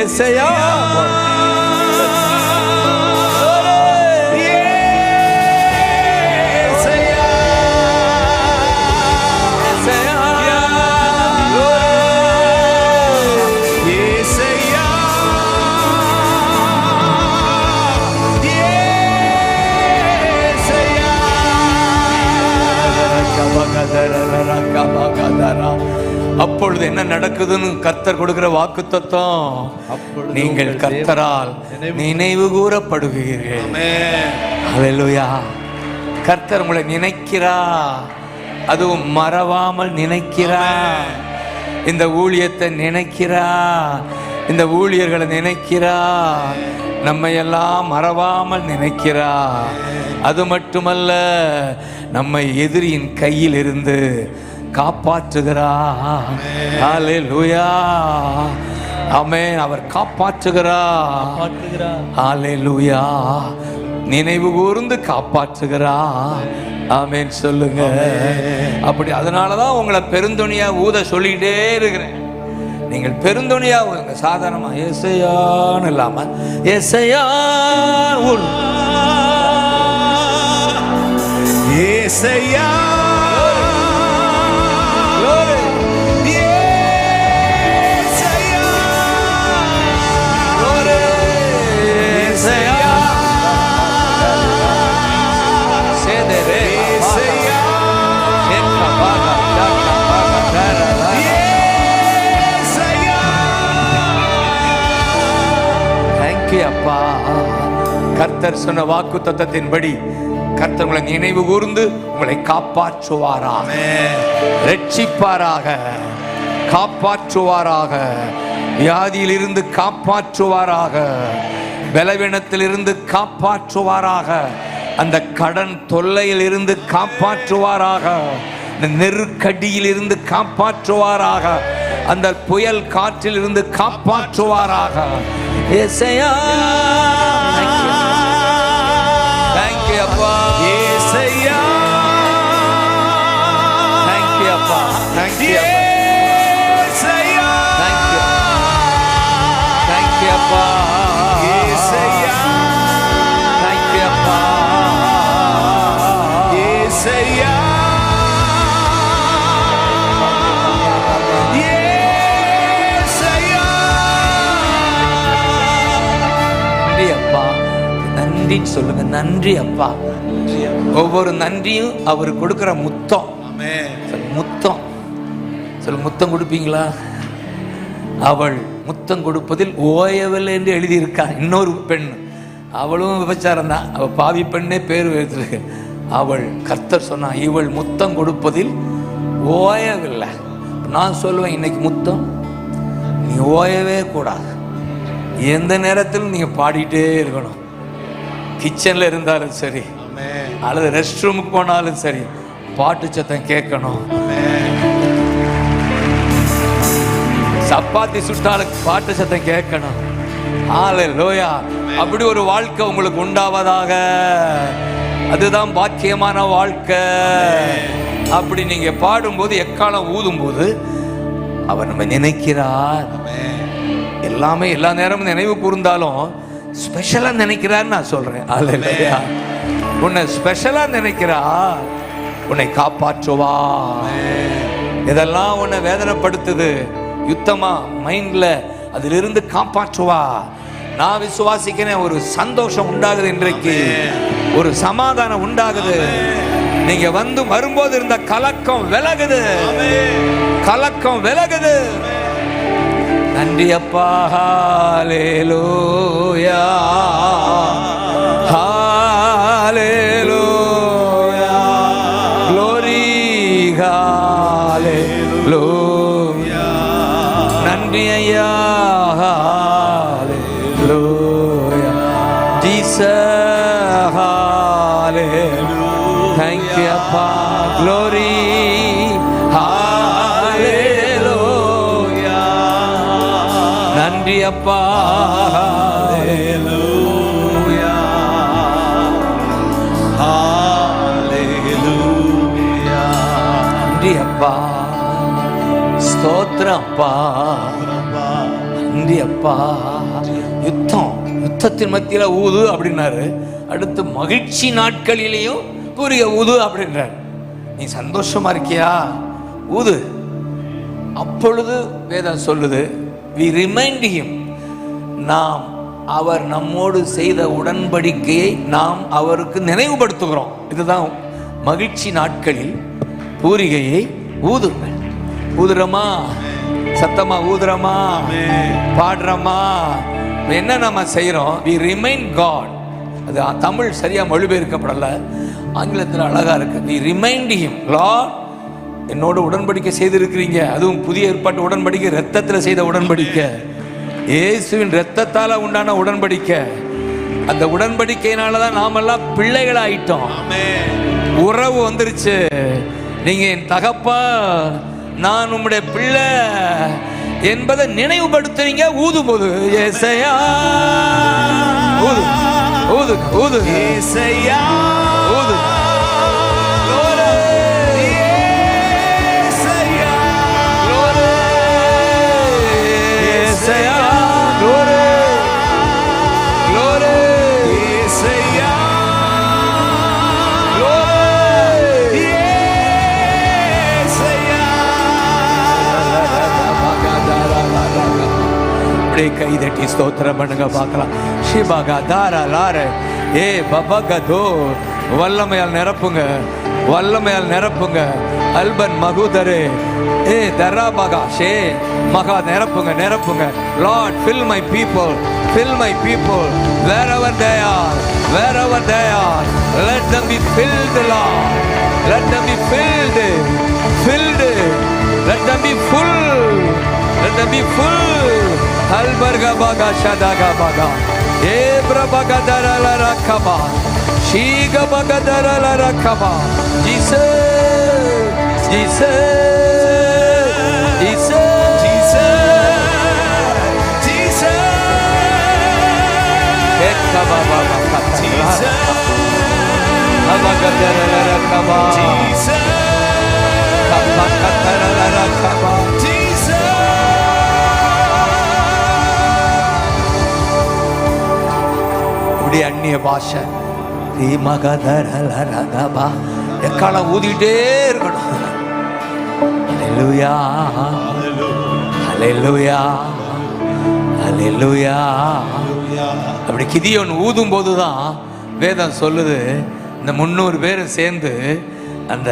ஏசையா. அப்பொழுது என்ன நடக்குதுன்னு கர்த்தர் கொடுக்கிற வாக்குத்தத்தம், நீங்கள் கர்த்தரால் நினைவு கூறப்படுவீர்கள். ஹல்லேலூயா. கர்த்தர் உங்களை நினைக்கிறா, அதுவும் மறவாமல் நினைக்கிறா. இந்த ஊழியத்தை நினைக்கிறா, இந்த ஊழியர்களை நினைக்கிறா, நம்மை எல்லாம் மறவாமல் நினைக்கிறா. அது மட்டுமல்ல, நம்மை எதிரியின் கையில் இருந்து காப்பாற்றுகிறா. ஹல்லேலூயா, ஆமென். அவர் காப்பாற்றுகிறா. ஹல்லேலூயா. நினைவு கூர்ந்து காப்பாற்றுகிறா. ஆமென் சொல்லுங்க. அப்படி அதனாலதான் உங்களை பெருந்துணியா ஊத சொல்லிட்டே இருக்கிறேன். நீங்கள் பெருந்துணியா ஊதுங்க. சாதாரணமா ஏசையான்னு இல்லாம ஏசையா ஏசையா தேங்க்யூ அப்பா. கர்த்தர் சொன்ன வாக்கு தத்தத்தின்படி கர்த்தர் உங்களை நினைவு கூர்ந்து உங்களை காப்பாற்றுவாராக, ரட்சிப்பாராக, காப்பாற்றுவாராக, வியாதியிலிருந்து காப்பாற்றுவாராக, பலவீனத்திலிருந்து காப்பாற்றுவாராக, அந்த கடன் தொல்லையில் இருந்து காப்பாற்றுவாராக, நெருக்கடியில் இருந்து காப்பாற்றுவாராக, அந்த புயல் காற்றில் இருந்து காப்பாற்றுவாராக. ஏசையா தேங்க்யூ அப்பா. ஏசையா தேங்க்யூ அப்பா. தேங்க்யூ ஏசையா தேங்க்யூ அப்பா. ஏசையா தேங்க்யூ அப்பா. ஏசையா நன்றி அப்பா. நன்றின்னு சொல்லுங்க. நன்றி அப்பா. ஒவ்வொரு நன்றியும் அவர் கொடுக்கிற முத்தம். முத்தம் சொல்ல, முத்தம் கொடுப்பீங்களா? அவள் முத்தம் கொடுப்பதில் ஓயவில்லை என்று எழுதியிருக்கா. இன்னொரு பெண், அவளும் விபச்சாரம் தான், அவள் பாவி பெண்ணே பேர் வைத்திருக்கு. அவள், கர்த்தர் சொன்னா, இவள் முத்தம் கொடுப்பதில் ஓயவில்லை. நான் சொல்லுவேன், இன்னைக்கு முத்தம் நீ ஓயவே கூடாது. எந்த நேரத்திலும் நீங்க பாடிட்டே இருக்கணும். கிச்சன்ல இருந்தாலும் சரி, அல்லது ரெஸ்ட் ரூமுக்கு போனாலும் சரி, பாட்டு சத்தம் கேட்கணும். சப்பாத்தி சுட்டாலும் பாட்டு சத்தம் கேட்கணும். ஹல்லேலூயா. அப்படி ஒரு வாழ்க்கை உங்களுக்கு உண்டாவதாக. அதுதான் பாக்கியமான வாழ்க்கை. அப்படி நீங்க பாடும்போது, எக்காலம் ஊதும் போது அவர் நம்ம நினைக்கிறார். எல்லாமே எல்லா நேரமும் நினைவு கூர்ந்தாலும் ஸ்பெஷலா நினைக்கிறான்னு நான் சொல்றேன். ஹல்லேலூயா. உன்னை ஸ்பெஷலா நினைக்கிறா, உன்னை காப்பாற்றுவா. இதெல்லாம் உன்னை வேதனைப்படுத்துது, யுத்தமா மைண்ட்ல, அதிலிருந்து காப்பாற்றுவா. நான் விசுவாசிக்கிறேன், ஒரு சந்தோஷம் உண்டாகுது இன்றைக்கு, ஒரு சமாதானம் உண்டாகுது. நீங்க வரும்போது இருந்த கலக்கம் விலகுது, கலக்கம் விலகுது. நன்றி அப்பா. ஹல்லேலூயா, ஹல்லேலூயா, க்ளோரி, ஹல்லேலூயா. நன்றி ஐயா. ஹல்லேலூயா. Jesus, hallelujah. தேங்க் யூ அப்பா. க்ளோரி, ஹல்லேலூயா. நன்றி அப்பா. ஹல்லேலூயா, ஹல்லேலூயா. நன்றி அப்பா. ஸ்தோத்திரம் அப்பா. நன்றி அப்பா. யுத்தத்தின் மத்தியில ஊது அப்படின்னாரு. அடுத்து மகிழ்ச்சி நாட்களிலேயும் புரிய ஊது அப்படின்றார். நீ சந்தோஷமா இருக்கியா? ஊது. அப்பொழுது வேதம் சொல்லுது, we remind him, நாம் அவர் நம்மோடு செய்த உடன்படிக்கையை நாம் அவருக்கு நினைவுபடுத்துகிறோம். இதுதான் மகிழ்ச்சி நாட்களில் பூரிகையை ஊதுங்கள். ஊதுறமா? சத்தமா ஊதுறமா? பாடுறமா? என்ன நம்ம செய்யறோம்? we remind God. அது தமிழ் சரியா மொழிபெயர்க்கப்படல, ஆங்கிலத்தில் அழகா இருக்கு. we remind him, Lord, என்னோட உடன்படிக்கை செய்திருக்கிறீங்க. அதுவும் புதிய ஏற்பாட்டு உடன்படிக்கை, ரத்தத்தில் செய்த உடன்படிக்கை, இயேசுவின் ரத்தத்தால உண்டான உடன்படிக்கை. அந்த உடன்படிக்கையினாலதான் நாமெல்லாம் பிள்ளைகள் ஆயிட்டோம். உறவு வந்துருச்சு. நீங்க என் தகப்பா, நான் உம்முடைய பிள்ளை என்பதை நினைவுபடுத்துறீங்க ஊதும் போது. ஏசையா, ஊது ஊது ஊது. ஏசையா, ஊது. கை தட்டி ஸ்தோத்திரம் பண்ணுங்க பார்க்கலாம். ஷிபாகா தாரா லார ஏ பபகதோ, வல்லமையால் நிரப்புங்க. வல்லமையால் நிரப்புங்க. அல்பன் மகுதரே ஏ தராபகா ஷே மகா நிரப்புங்க நிரப்புங்க. Lord fill my people, fill my people wherever they are, wherever they are. Let them be filled, Lord. Let them be filled, filled. Let them be full, let them be full. Albarga baga shadaga baga ebra baga darala rakaba shiga baga darala rakaba. Jesus, Jesus, Jesus, Jesus, Jesus, ekaba baba kata Jesus, abaga darala rakaba Jesus, kaba kata darala rakaba. அந்நிய பாஷை எக்காலம் ஊதிட்டே இருக்கணும். ஹல்லேலூயா, ஹல்லேலூயா, ஹல்லேலூயா. அப்படி கிதியோன் ஊதும் போதுதான் வேதம் சொல்லுது, இந்த 300 பேரும் சேர்ந்து அந்த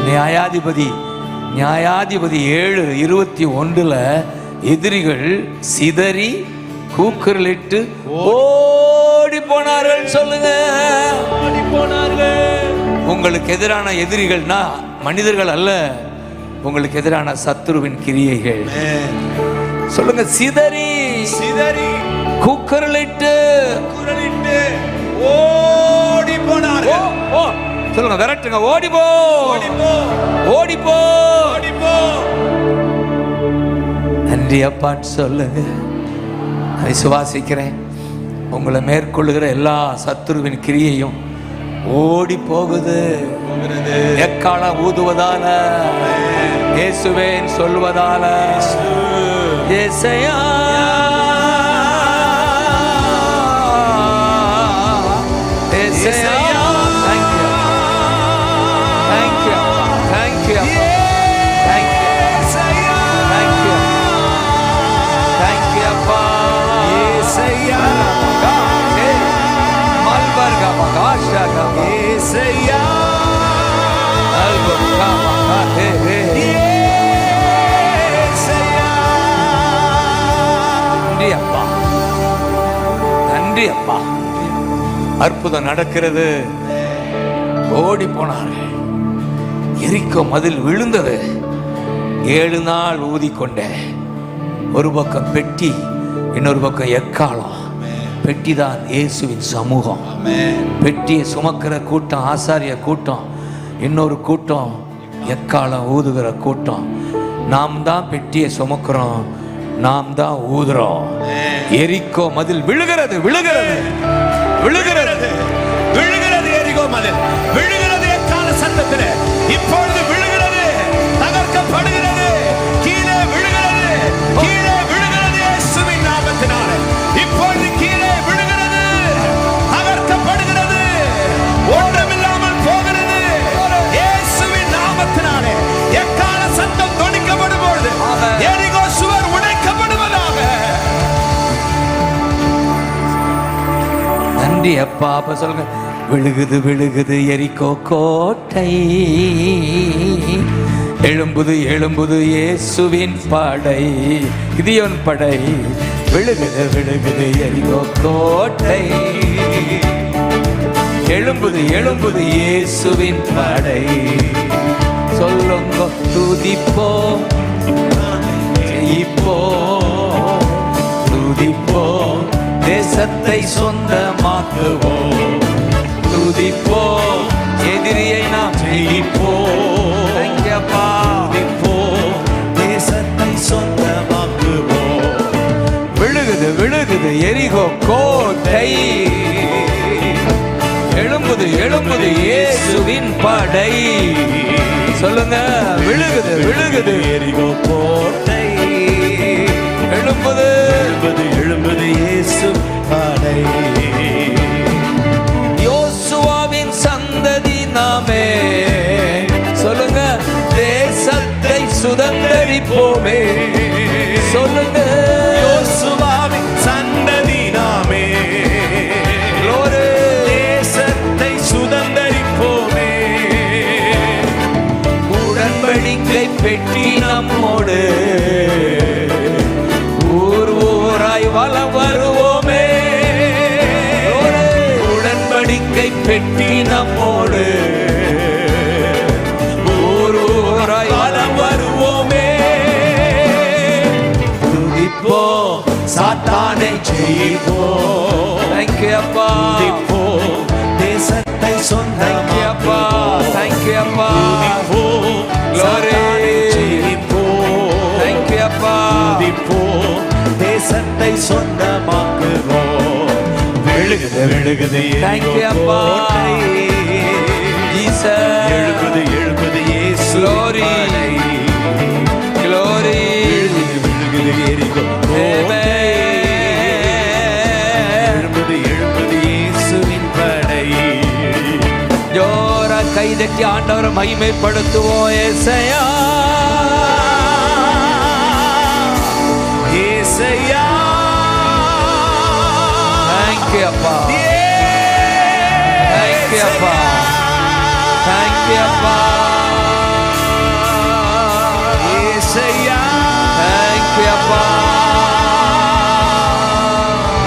நியாயாதிபதி 7:21 எதிரிகள் சிதறி கூக்குரலிட்டு ஓடி போனார்கள். சொல்லுங்க, ஓடி போனார்கள். உங்களுக்கு எதிரான எதிரிகள்னா மனிதர்கள் அல்ல, உங்களுக்கு எதிரான சத்துருவின் கிரியைகள். சொல்லுங்க, சிதறி சிதறி கூக்குரலிட்டு ஓடி போனார்கள். சொல்லுங்க, விரட்டுங்க, ஓடி போ, ஓடி போ, ஓடி போ, ஓடி போ. நன்றி அப்பான்னு சொல்லுங்க. விசுவாசிக்கிறேன், உங்களை மேற்கொள்ளுகிற எல்லா சத்துருவின் கிரியையும் ஓடி போகுது. எக்காலம் ஊதுவதால, இயேசுவேன் சொல்வதால. இயேசையா, இயேசையா, thank you, thank you, thank you, thank you, thank you, thank you அப்பா. இயேசையா, மல்பர்கா மகாஷா கபா, இயேசையா, அல்பர்கா மகா ஹே ஹே. இயேசையா. நன்றி அப்பா, நன்றி அப்பா. அற்புதம் நடக்கிறது. ஓடி போனார்கள். எரிக்கோ மதில் விழுந்தது. 7 நாள் ஊதிக்கொண்டே, ஒரு பக்கம் பெட்டி, இன்னொரு பக்கம் எக்காலம். பெட்டி தான் இயேசுவின் சமூகம். பெட்டியை சுமக்கிற கூட்டம் ஆசாரிய கூட்டம், இன்னொரு கூட்டம் எக்காலம் ஊதுகிற கூட்டம். நாம் தான் பெட்டியை சுமக்கிறோம், நாம் தான் ஊதுறோம். எரிக்கோ மதில் விழுகிறது, விழுகிறது, விழுகிறது, விழுகிறது. எரிகோ மதில் விழுகிறது. எக்கால சத்தத்திலே இப்பொழுது விழுகிறது, தகர்க்கப்படுகிறது, கீழே விழுகிறது, கீழே விழுகிறது. இயேசுவின் நாமத்தினாலே இப்பொழுது கீழே விழுகிறது, தகர்க்கப்படுகிறது, ஒன்றுமில்லாமல் போகிறது. இயேசுவின் நாமத்தினாலே எக்கால சத்தம் தொனிக்கப்படும் பொழுது எரிகோ சுவர் உடைக்கப்படுவதாக. நன்றி அப்பா. அப்ப சொல்லுங்க, விழுகுது, விழுகுது எரிக்கோ கோட்டை, எழும்புது, எழும்புது இயேசுவின் படை, கிதியோன் படை. விழுகுது, விழுகுது எரிக்கோ கோட்டை, எழும்புது, எழும்புது இயேசுவின் படை. சொல்லுங்க, துதிப்போம், ஜெயிப்போம், துதிப்போம், தேசத்தை சொந்தமாக்குவோம், துதிப்போம், எதிரியை நாம் ஜெயிப்போம், துதிப்போம், தேசத்தை சொந்தமாக்குவோம். விழுகுது, விழுகுது எரிகோ கோட்டை, எழும்புது, எழும்புது இயேசுவின் படை. சொல்லுங்க, விழுகுது, விழுகுது எரிகோ கோட்டை, எழும்புது, எழும்புது, எழும்புது இயேசு படை. யோசுவாவின் சந்ததி நாமே, சொல்லுங்க, தேசத்தை சுதந்தரிப்போமே. சொல்லுங்க, யோசுவாவின் சந்ததி நாமே, glory, தேசத்தை சுதந்தரிப்போமே. பெட்டி நம்மோடு ஊரூராய் வலம் வருவோமே. துதிப்போம், சாத்தானை ஜெயிப்போம். Thank you அப்பா, துதிப்போம், தேசத்தை Thank you அப்பா, சொந்தமாக்குவோம். Thank you அப்பா, துதிப்போம், Glory. சாத்தானை ஜெயிப்போம். Thank you அப்பா, துதிப்போம், தேசத்தை சொந்தமாக்குவோம். விழுகுது விழுகுது Thank you அப்பா. கோட்டை. Jesus, எழுகுது எழுகுது இயேசு Glory. படை. Glory, விழுகுது எரிகோ கோட்டை. Amen. எழுகுது எழுகுது இயேசுவின் படை. ஜோரா கைதட்டி ஆண்டவரை மகிமைப்படுத்துவோம். ஏசையா, இயேசையா. Thank you அப்பா, Thank you அப்பா, Thank you அப்பா, இயேசையா. Thank you அப்பா,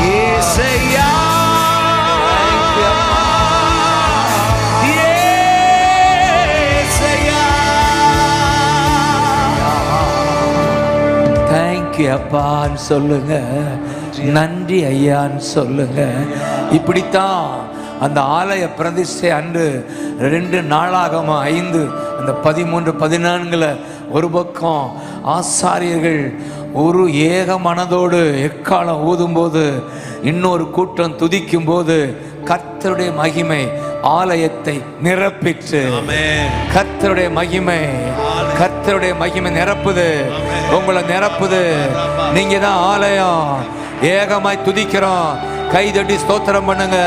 இயேசையா. Thank you அப்பா, இயேசையா. Thank you அப்பான்னு சொல்லுங்க, நன்றி ஐயான்னு சொல்லுங்க. இப்படித்தான் அந்த ஆலய பிரதிஷ்டை அன்று 2 நாளாகம 5 அந்த 13 14 ஒரு பக்கம் ஆசாரியர்கள் ஒரு ஏக மனதோடு எக்காலம் ஊதும்போது, இன்னொரு கூட்டம் துதிக்கும் போது கர்த்தருடைய மகிமை ஆலயத்தை நிரப்பிற்று. கர்த்தருடைய மகிமை, கர்த்தருடைய மகிமை நிரப்புது, உங்களை நிரப்புது. நீங்க தான் ஆலயம். ஏகமாய் துதிக்கிறோம், கைதட்டி ஸ்தோத்திரம் பண்ணுங்க.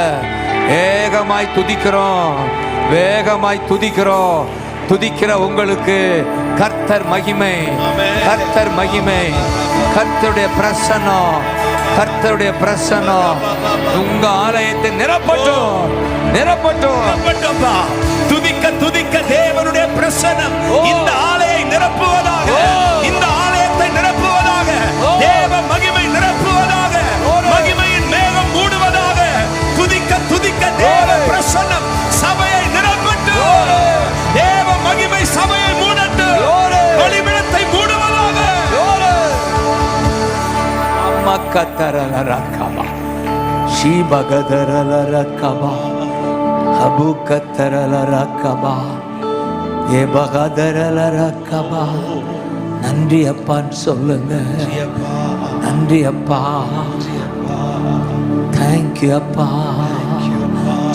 ஏகமாய் துதிக்கிறோம், வேகமாய் துதிக்கிறோம். துதிக்கிற உங்களுக்கு கர்த்தர் மகிமை, கர்த்தர் மகிமை, கர்த்தருடைய பிரசன்னம், கர்த்தருடைய பிரசன்னம் உங்க ஆலயத்தை நிரப்பட்டும், நிரப்பட்டும். நிரப்பட்டும்பா. துதிக்க துதிக்க தேவனுடைய பிரசன்னம் இந்த ஆலயை நிரப்புவதாக, இந்த ஆலயத்தை நிரப்புவதாக, தேவ மகிமை நிரப்புவதாக, மகிமையின் மேகம் மூடுவதாக. துதிக்க துதிக்க தேவ பிரசன்னம் சபையை நிரப்பட்டும். தேவ மகிமை சபையை மூடட்டும். பலிபீடத்தை மூடுவதாக. அம்மக்கத்தரலரக்கபா, ஷீபகதரலரக்கபா, அபுக்கத்தரலரக்கபா, ஏபகதரலரக்கபா. நன்றி அப்பான்னு சொல்லுங்க. நன்றி அப்பா, தேங்க்யூ அப்பா.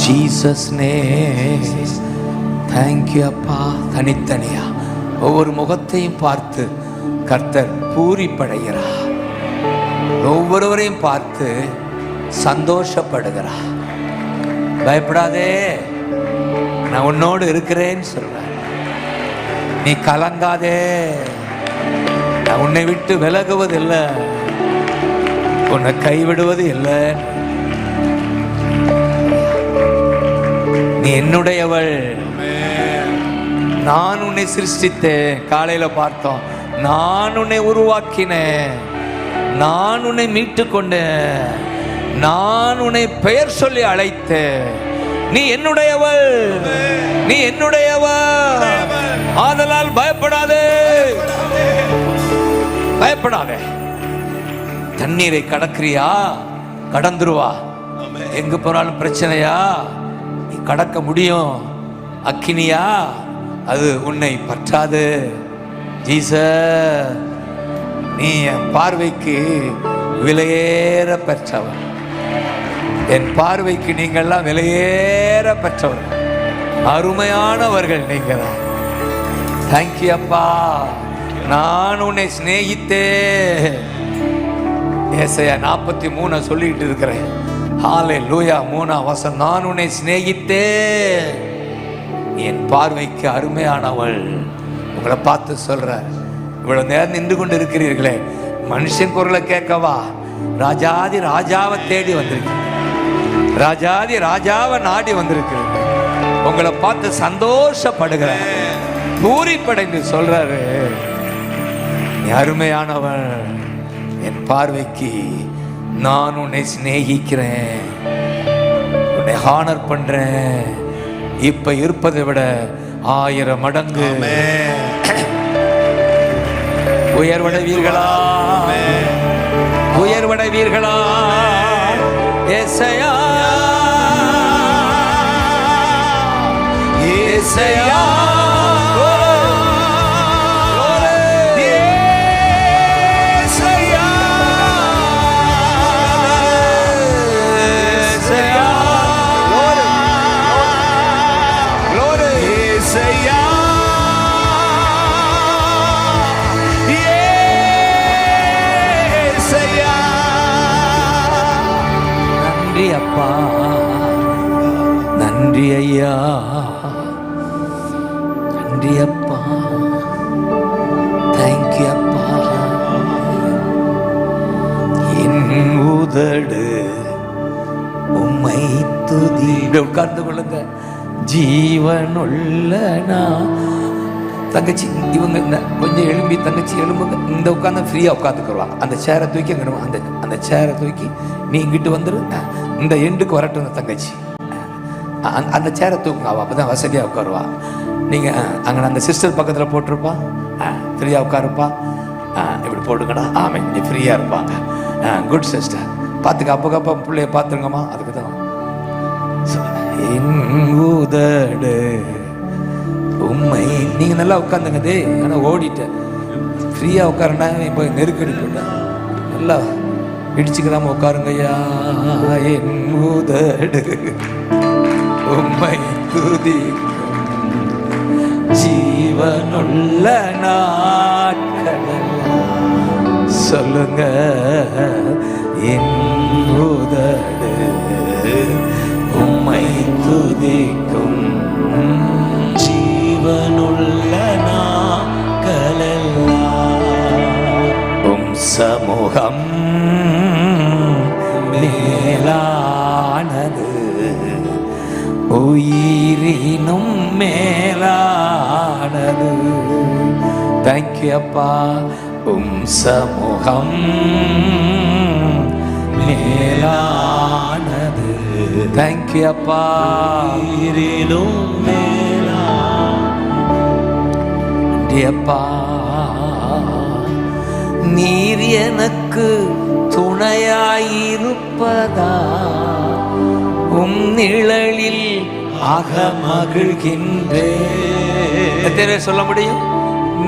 ஜீசஸ் நேம், தேங்க்யூ அப்பா. தனித்தனியா ஒவ்வொரு முகத்தையும் பார்த்து கர்த்தர் பூரிப்படைகிறார். ஒவ்வொருவரையும் பார்த்து சந்தோஷப்படுகிறார். பயப்படாதே, நான் உன்னோடு இருக்கிறேன்னு சொல்றேன். நீ கலங்காதே, நான் உன்னை விட்டு விலகுவதில்லை, உன்னை கைவிடுவது இல்லை. நீ என்னுடையவள், நான் உன்னை சிருஷ்டித்தேன். காலையில பார்த்தோம், நான் உன்னை உருவாக்கினேன், நான் உன்னை மீட்டு கொண்டேன், நான் உன்னை பெயர் சொல்லி அழைத்தேன். நீ என்னுடையவள், நீ என்னுடையவள். ஆதலால் பயப்படாதே, பயப்படாதே. தண்ணீரை கடக்கிறியா, கடந்துருவா. எங்க போனாலும் பிரச்சனையா, நீ கடக்க முடியும். அக்கினியா, அது உன்னை பற்றாது. ஜீசஸ், நீ என் பார்வைக்கு விலையேற பெற்றவர். என் பார்வைக்கு நீங்கள்லாம் விலையேற பெற்றவர், அருமையானவர்கள் நீங்கள். தேங்க்யூ அப்பா. நான் உன்னை சிநேகித்தேன். ஏசாயா 43 சொல்லிட்டு இருக்கிறேன். ஹல்லேலூயா. 3 வசனம், நான் உன்னை சிநேகித்தேன், என் பார்வைக்கு அருமையானவள். உங்களை பார்த்து சொல்றார். இவ்வளவு நேரம் நின்று கொண்டு இருக்கிறீர்களே, மனுஷன் குரலை கேட்கவா? ராஜாதி ராஜாவை தேடி வந்திருக்கு, ராஜாதி ராஜாவை நாடி வந்திருக்கு. உங்களை பார்த்து சந்தோஷப்படுகிற, பூரிப்படைந்து சொல்றாரு, நீ அருமையானவன், என் பார்வைக்கு நான் உன்னை சிநேகிக்கிறேன், உன்னை உம்மை ஹானர் பண்றேன். இப்ப இருப்பதை விட 1000 மடங்கு உயர்வடைவீர்களா, உயர்வடைவீர்களா. ஏசையா, ஏசையா, நன்றி அப்பா, நன்றி ஐயா, நன்றி அப்பா, தேங்க்யூ அப்பா. என் உதடு உம்மை துதி. உட்கார்ந்து கொள்ளுங்க. ஜீவனுள்ள நான். தங்கச்சி இவங்க கொஞ்சம் எழும்பி, தங்கச்சி எழும்புங்க. இந்த உட்காந்து ஃப்ரீயாக உட்காந்துக்கலாம். அந்த சேரை தூக்கி அங்கே அந்த சேரை தூக்கி நீ இங்கிட்டு வந்துரு. இந்த எண்டுக்கு வரட்டும் அந்த தங்கச்சி. அந்த சேரை தூக்குங்க, அவள் அப்போ தான் வசதியாக உட்காருவா. நீங்கள் அங்கே அந்த சிஸ்டர் பக்கத்தில் போட்டிருப்பா, ஃப்ரீயாக உட்காருப்பா. இப்படி போட்டுக்கடா. ஆமாம், நீ ஃப்ரீயாக இருப்பாங்க. Good sister. பார்த்துக்க, அப்போ பிள்ளைய பார்த்துருங்கம்மா. அதுக்கு தான் உதடு உண்மை. நீங்கள் நல்லா உட்காந்துங்க. தே ஆனால் ஓடிட்டேன். ஃப்ரீயாக உட்காருண்டா. இப்போ நெருக்கடி போட்டேன். நல்லா இடிச்சுக்கிறாம உட்காருங்கய்யா. என் உதடு உம்மை துதிக்கும் ஜீவனுள்ள நாட்கள். சொல்லுங்க. என் உதடு உம்மை துதிக்கும் ஜீவனுள்ள நாட்களெல்லாம். சமூகம் மேலானது, உயிரினும் மேலானது. தேங்க்யூ அப்பா. சமூகம் மேலானது. தேங்க்யூ அப்பா. உயிரினும் மேலானது அப்பா. நீர் எனக்கு துணையாயிருப்பதா, நிழலில் அகமகிழ்கின்றேன். சொல்ல முடியும்.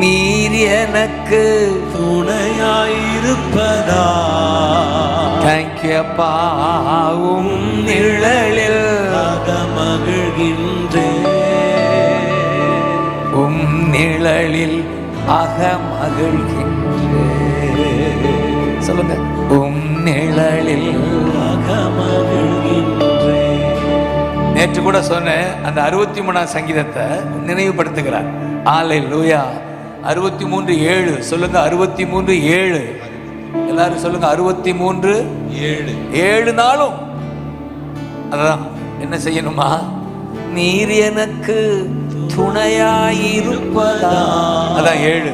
நீர் எனக்கு துணையாயிருப்பதா. தேங்க்யூ அப்பா. நிழலில் அகமகிழ்கின்றேன். நிழலில் அகமகிழ்கின்றேன். சொல்லுங்க. நிழலில் அகமகிழ்கின்றேன். நேற்று கூட சொன்னேன். அந்த 63ஆம் சங்கீதத்தை நினைவுபடுத்துகிறார். அல்லேலூயா. 63:7 சொல்லுங்க. 63:7 எல்லாரும் சொல்லுங்க. 63:7 7 நாளும் அதான் என்ன செய்யணுமா? நீர் எனக்கு துணையாயிருப்பதா. அதான் 7.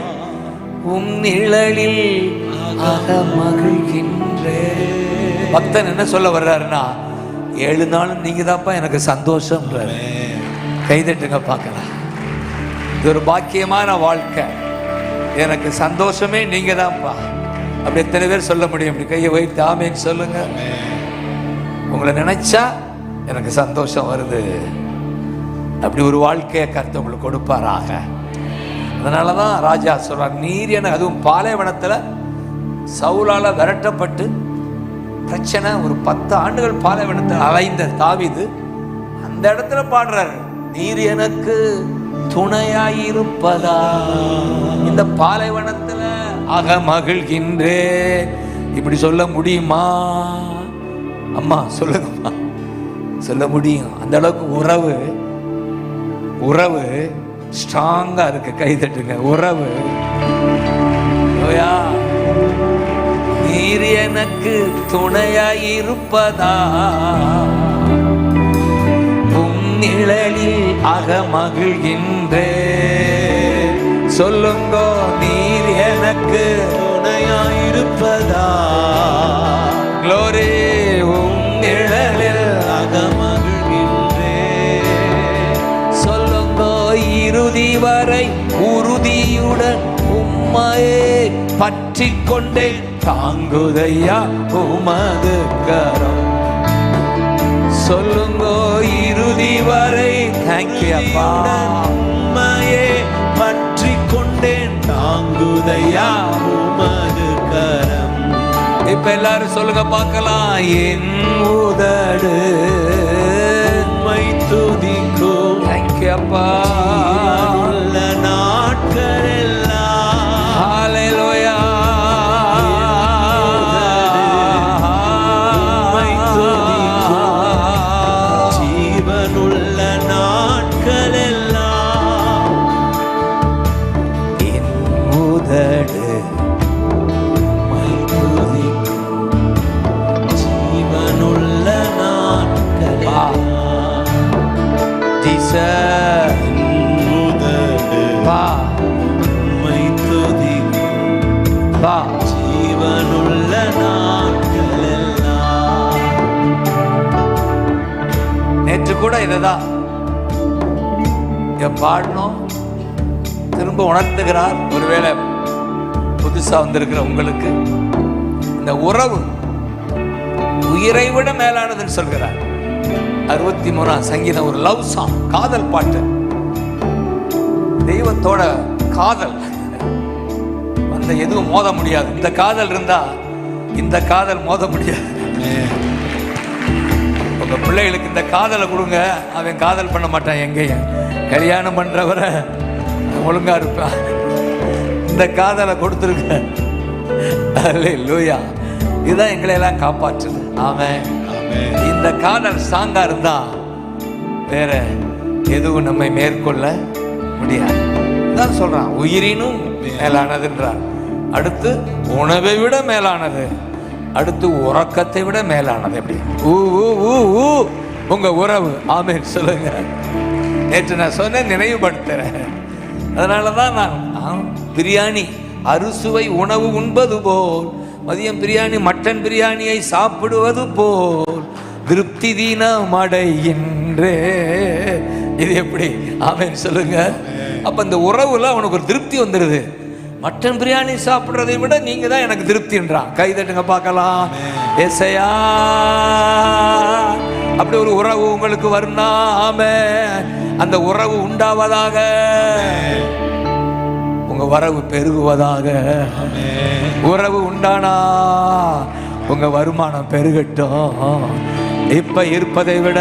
நிழலில் அகமகிழ்கின்றேன். பக்தன் என்ன சொல்ல வர்றாருன்னா, 7 நாளும் நீங்க தான்ப்பா எனக்கு சந்தோஷம். கைதட்டுங்க பார்க்கலாம். இது ஒரு பாக்கியமான வாழ்க்கை. எனக்கு சந்தோஷமே நீங்க தான்ப்பா. அப்படி எத்தனை பேர் சொல்ல முடியும்? அப்படி கையை வைத்து ஆமேன்னு சொல்லுங்க. உங்களை நினைச்சா எனக்கு சந்தோஷம் வருது. அப்படி ஒரு வாழ்க்கையை கர்த்தர் உங்களுக்கு கொடுப்பாராக. அதனாலதான் ராஜா சொல்றார், நீர் என. அதுவும் பாலைவனத்துல சவுலால விரட்டப்பட்டு பிரச்சனை. ஒரு 10 ஆண்டுகள் பாலைவனத்தில் அலைந்த தாவீது அந்த இடத்துல பாடுறாரு, நீர் எனக்கு துணையாயிருப்பதா. இந்த பாலைவனத்துல அகமகிழ்கின்றே. இப்படி சொல்ல முடியுமா அம்மா? சொல்லுங்கம்மா. சொல்ல முடியும். அந்த அளவுக்கு உறவு ஸ்ட்ராங்கா இருக்கு. கை தட்டுங்க. உறவு. நீர் எனக்கு துணையாயிருப்பதா, நிழலில் அகமகிழ்கின்றே. சொல்லுங்க. நீர் எனக்கு துணையாயிருப்பதா, க்ளோரி. நிழலில் அகமகிழ்கின்றே. உம்மையே பற்றி கொண்டே தாங்குதையா உமது கரம். சொல்லுங்க இறுதி வரை. தேங்க்யூ அப்பா. உம்மையே பற்றி கொண்டேன் தாங்குதையா உமது கரம். இப்ப எல்லாரும் சொல்லுங்க பார்க்கலாம். என் உதடு உம்மை துதிக்கும். தேங்க்யூ அப்பா. உள்ள நாட்கள் எல்லாம் ஹல்லேலூயா. உம்மை துதிக்கும். ஜீவனுள்ள நாட்கள் எல்லாம் என் உதடு உம்மை துதிக்கும். ஜீவனுள்ள நாட்கள் எல்லாம் ஜீசஸ் உதடு வா உம்மை துதிக்கும். வா. ஜீவனுள்ள நாட்கள் எல்லாம். நேற்று கூட இததான் இங்க பாடணும். திரும்ப உணர்த்துகிறார். ஒருவேளை புதுசா வந்திருக்கிற உங்களுக்கு இந்த உறவு உயிரை விட மேலானதுன்னு சொல்கிறார். 63ஆம் சங்கீதம் ஒரு லவ் சாங், காதல் பாட்டு. தெய்வத்தோட காதல் அந்த எதுவும் மோத முடியாது. இந்த காதல் இருந்தா இந்த காதல் மோத முடியாது. உங்க பிள்ளைகளுக்கு இந்த காதலை கொடுங்க, அவன் காதல் பண்ண மாட்டான். எங்கேயும் கல்யாணம் பண்றவரை ஒழுங்கா இருப்பான். இந்த காதலை கொடுத்துருங்க. அல்லேலூயா. இதுதான் எங்களை எல்லாம் காப்பாற்றுது. ஆமென். இந்த காதல் ஸ்ட்ராங்கா இருந்தா வேற எதுவும் நம்மை மேற்கொள்ள முடியாது. தான் சொல்றான் உயிரினும் மேலானதுன்றார். அடுத்து உணவை விட மேலானது, அடுத்து உறக்கத்தை விட மேலானது. எப்படி உங்க உறவு. ஆமென் சொல்லுங்க. நேற்று நான் சொன்ன நினைவுபடுத்துறேன். அதனாலதான் நான் பிரியாணி அறுசுவை உணவு உண்பது போல், மதியம் பிரியாணி மட்டன் பிரியாணியை சாப்பிடுவது போல் திருப்தி தீனம் அடைகின்றே. இது எப்படி? ஆமென் சொல்லுங்க. அப்ப இந்த உறவுல அவனுக்கு ஒரு திருப்தி வந்துடுது. மட்டன் பிரியாணி சாப்பிடுறதை விட நீங்க தான் எனக்கு திருப்தின்றான். கை தட்டுங்க பார்க்கலாம். ஏசையா, அப்படி ஒரு உறவு உங்களுக்கு வரும்னா ஆமென். அந்த உறவு உண்டாவதாக, உங்க வரவு பெருகுவதாக. உறவு உண்டானா உங்க வருமானம் பெருகட்டும். இப்ப இருப்பதை விட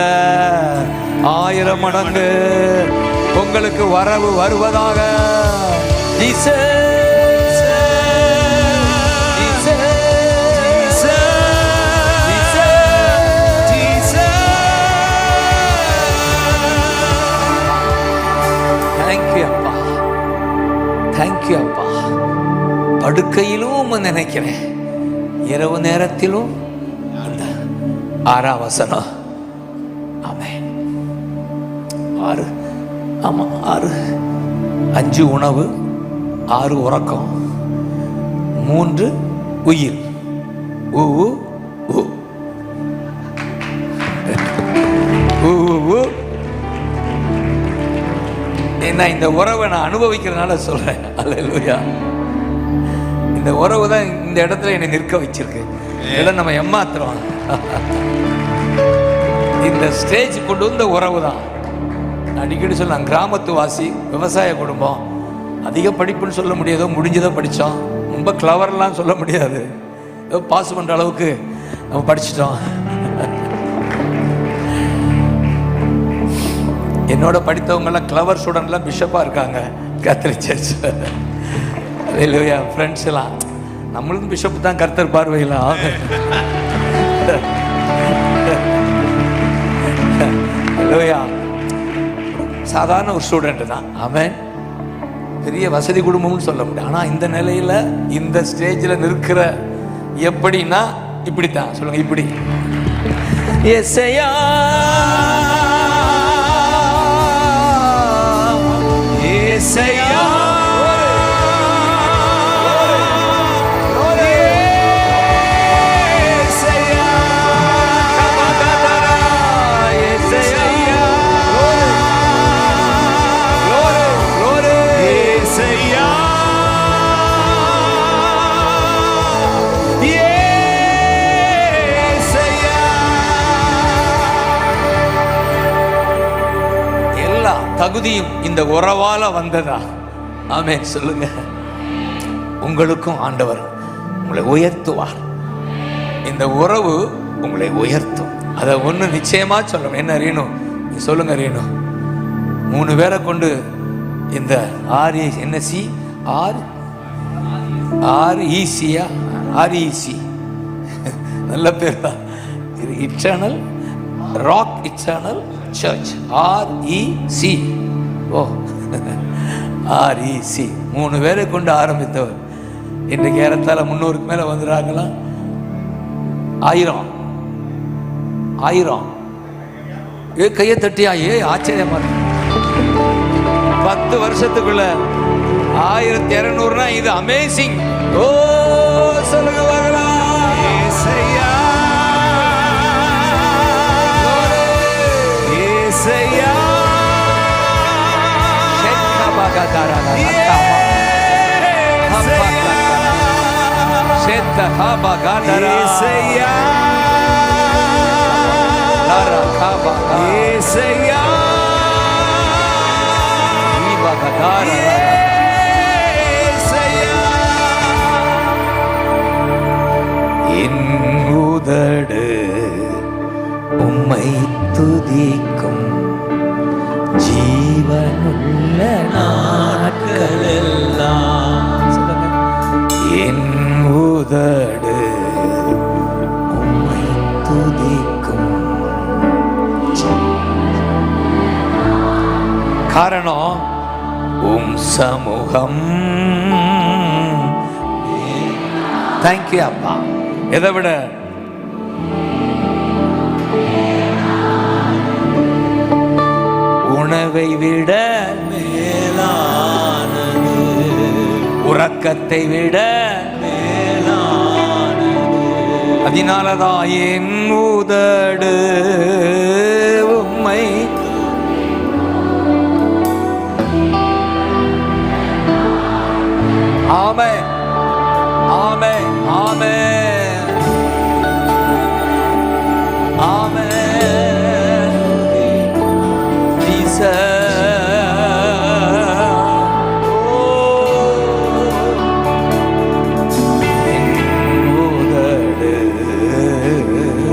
1000 மடங்கு உங்களுக்கு வரவு வருவதாக. தேங்க்யூ அப்பா, தேங்க்யூ அப்பா. படுக்கையிலும் நினைக்கிறேன், இரவு நேரத்திலும். அந்த 6ஆம் வசனம். ஆமென். 6, ஆமா 6. 5 உணவு, 6 உறக்கம், 3 உயிர். ஊ ஊ ஊ ஊ ஊ. என்ன இந்த உறவை நான் அனுபவிக்கிறதுனால சொல்றேன். அல்லேலூயா. இந்த உறவு தான் இந்த இடத்துல என்னை நிற்க வச்சிருக்கு. இதெல்லாம் நம்ம ஏமாத்துறோம். இந்த ஸ்டேஜ் கொண்டு வந்த உறவு தான். அடிக்கடி சொல்ல, கிராமத்து வாசி, விவசாய குடும்பம். அதிக படிப்புன்னு சொல்ல முடியாதோ, முடிஞ்சதோ படித்தோம். ரொம்ப கிளவர்லாம் சொல்ல முடியாது, ஏதோ பாஸ் பண்ணுற அளவுக்கு நம்ம படிச்சிட்டோம். என்னோட படித்தவங்கெல்லாம் கிளவர் ஸ்டூடெண்ட்லாம் பிஷப்பாக இருக்காங்க கத்தோலிக்க சர்ச்சில். அல்லேலூயா. ஃப்ரெண்ட்ஸ் எல்லாம் நம்மளும் பிஷப் தான் கர்த்தர் பார்வையில். அல்லேலூயா. சாதாரண ஒரு ஸ்டூடெண்ட் தான் அவன். பெரிய வசதி குடும்பம்னு சொல்ல முடியும். ஆனால் இந்த நிலையில் இந்த ஸ்டேஜில் நிற்கிற எப்படின்னா இப்படித்தான் சொல்லுங்க. இப்படி எஸ்ஐயா ஏசையா தகுதியும் இந்த உறவால வந்ததா? ஆமென் சொல்லுங்க. உங்களுக்கும் ஆண்டவர் உங்களை உயர்த்துவார். இந்த உறவு உங்களை உயர்த்தும். அதை ஒண்ணு நிச்சயமா சொல்லணும். என்ன ரீனு, நீ சொல்லுங்க ரீனு. 3 பேரை கொண்டு இந்த REC நல்ல பேர் தான். இது eternal rock eternal church REC. ஓ REC 3 பேரை கொண்டு ஆரம்பித்தவர் இன்றைக்கு ஏறத்தாழ 300க்கு மேல வந்துடுறாங்களா? 1000 கையை தட்டியா? ஆச்சரியமா இருக்கு. 10 வருஷத்துக்குள்ள 1200 இது அமேசிங். ஓ சொல்லுங்க வரலாம். என் உதடு உம்மை துதிக்கும் ஜீவனுள்ள நாட்களெல்லாம். என் உதடு உம்மை துதிக்கும். காரணம் உம் சமூகம். தேங்க்யூ அப்பா. எதை விட உணவை விட மேலானது, உறக்கத்தை விட மேலானது. அதனாலதான் என் உதடு உம்மை ஆமென் ஆமென் ஆமென் ஆமென்.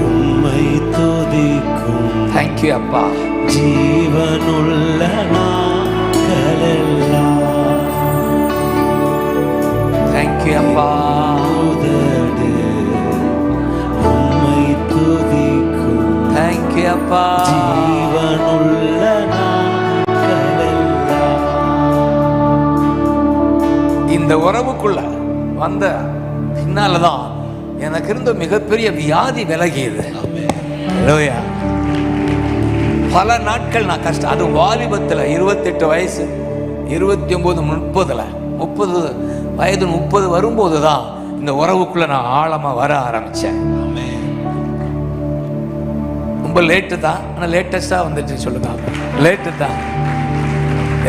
உம்மை துதிக்கும். தேங்க்யூ அப்பா. ஜீவனுள்ள நாட்களெல்லாம். தேங்க்யூ அப்பா. உதடு உம்மை துதிக்கும். தேங்க்யூ அப்பா. ஜீவனுள்ள நாட்களெல்லாம். இந்த உறவுக்குள்ள வந்த பின்னாலதான் எனக்கு இருந்த மிகப்பெரிய வியாதி விலகியது. ஹல்லேலூயா. பல நாட்கள் நான் கஷ்டம். அது வாலிபத்தில் 28 வயசு, 29, 30 வயது 30 வரும்போது தான் இந்த உறவுக்குள்ள நான் ஆழமா வர ஆரம்பிச்சேன். ரொம்ப லேட்டு தான், ஆனால் லேட்டஸ்டாக வந்துட்டு சொல்லுங்க. லேட்டு தான்.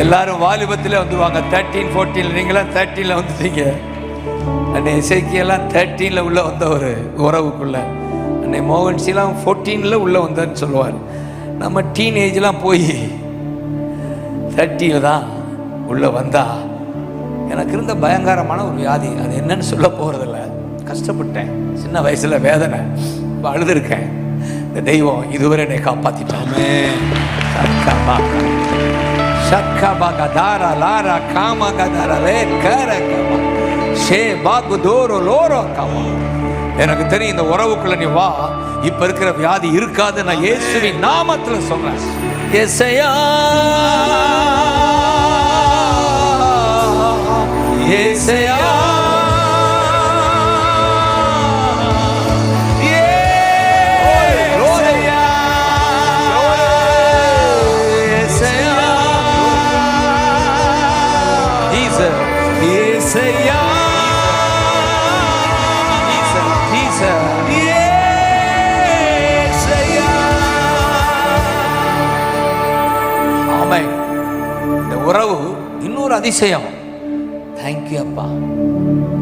எல்லாரும் வாலிபத்தில் வந்துடுவாங்க. 13, 14. நீங்களாம் 13 வந்துட்டீங்க. அன்னை இசைக்கியெல்லாம் 13 உள்ள வந்த ஒரு உறவுக்குள்ள. அன்னை மோகன்சிலாம் 14 உள்ள வந்தேன்னு சொல்லுவார். நம்ம டீனேஜ்லாம் போய் 30 தான் உள்ள வந்தா எனக்கு இருந்த பயங்கரமான ஒரு வியாதி. அது என்னன்னு சொல்ல போறதில்ல. கஷ்டப்பட்டேன் சின்ன வயசுல, வேதனை, அழுதுருக்கேன். இந்த தெய்வம் இதுவரை என்னை காப்பாத்திட்டாமே. எனக்கு தெரியும் இந்த உறவுக்குள்ள நீ வா, இப்ப இருக்கிற வியாதி இருக்காது. நான் இயேசுவின் நாமத்துல சொல்றேன். யெசையா யெசையா உறவு இன்னொரு அதிசயம். தேங்க்யூ அப்பா.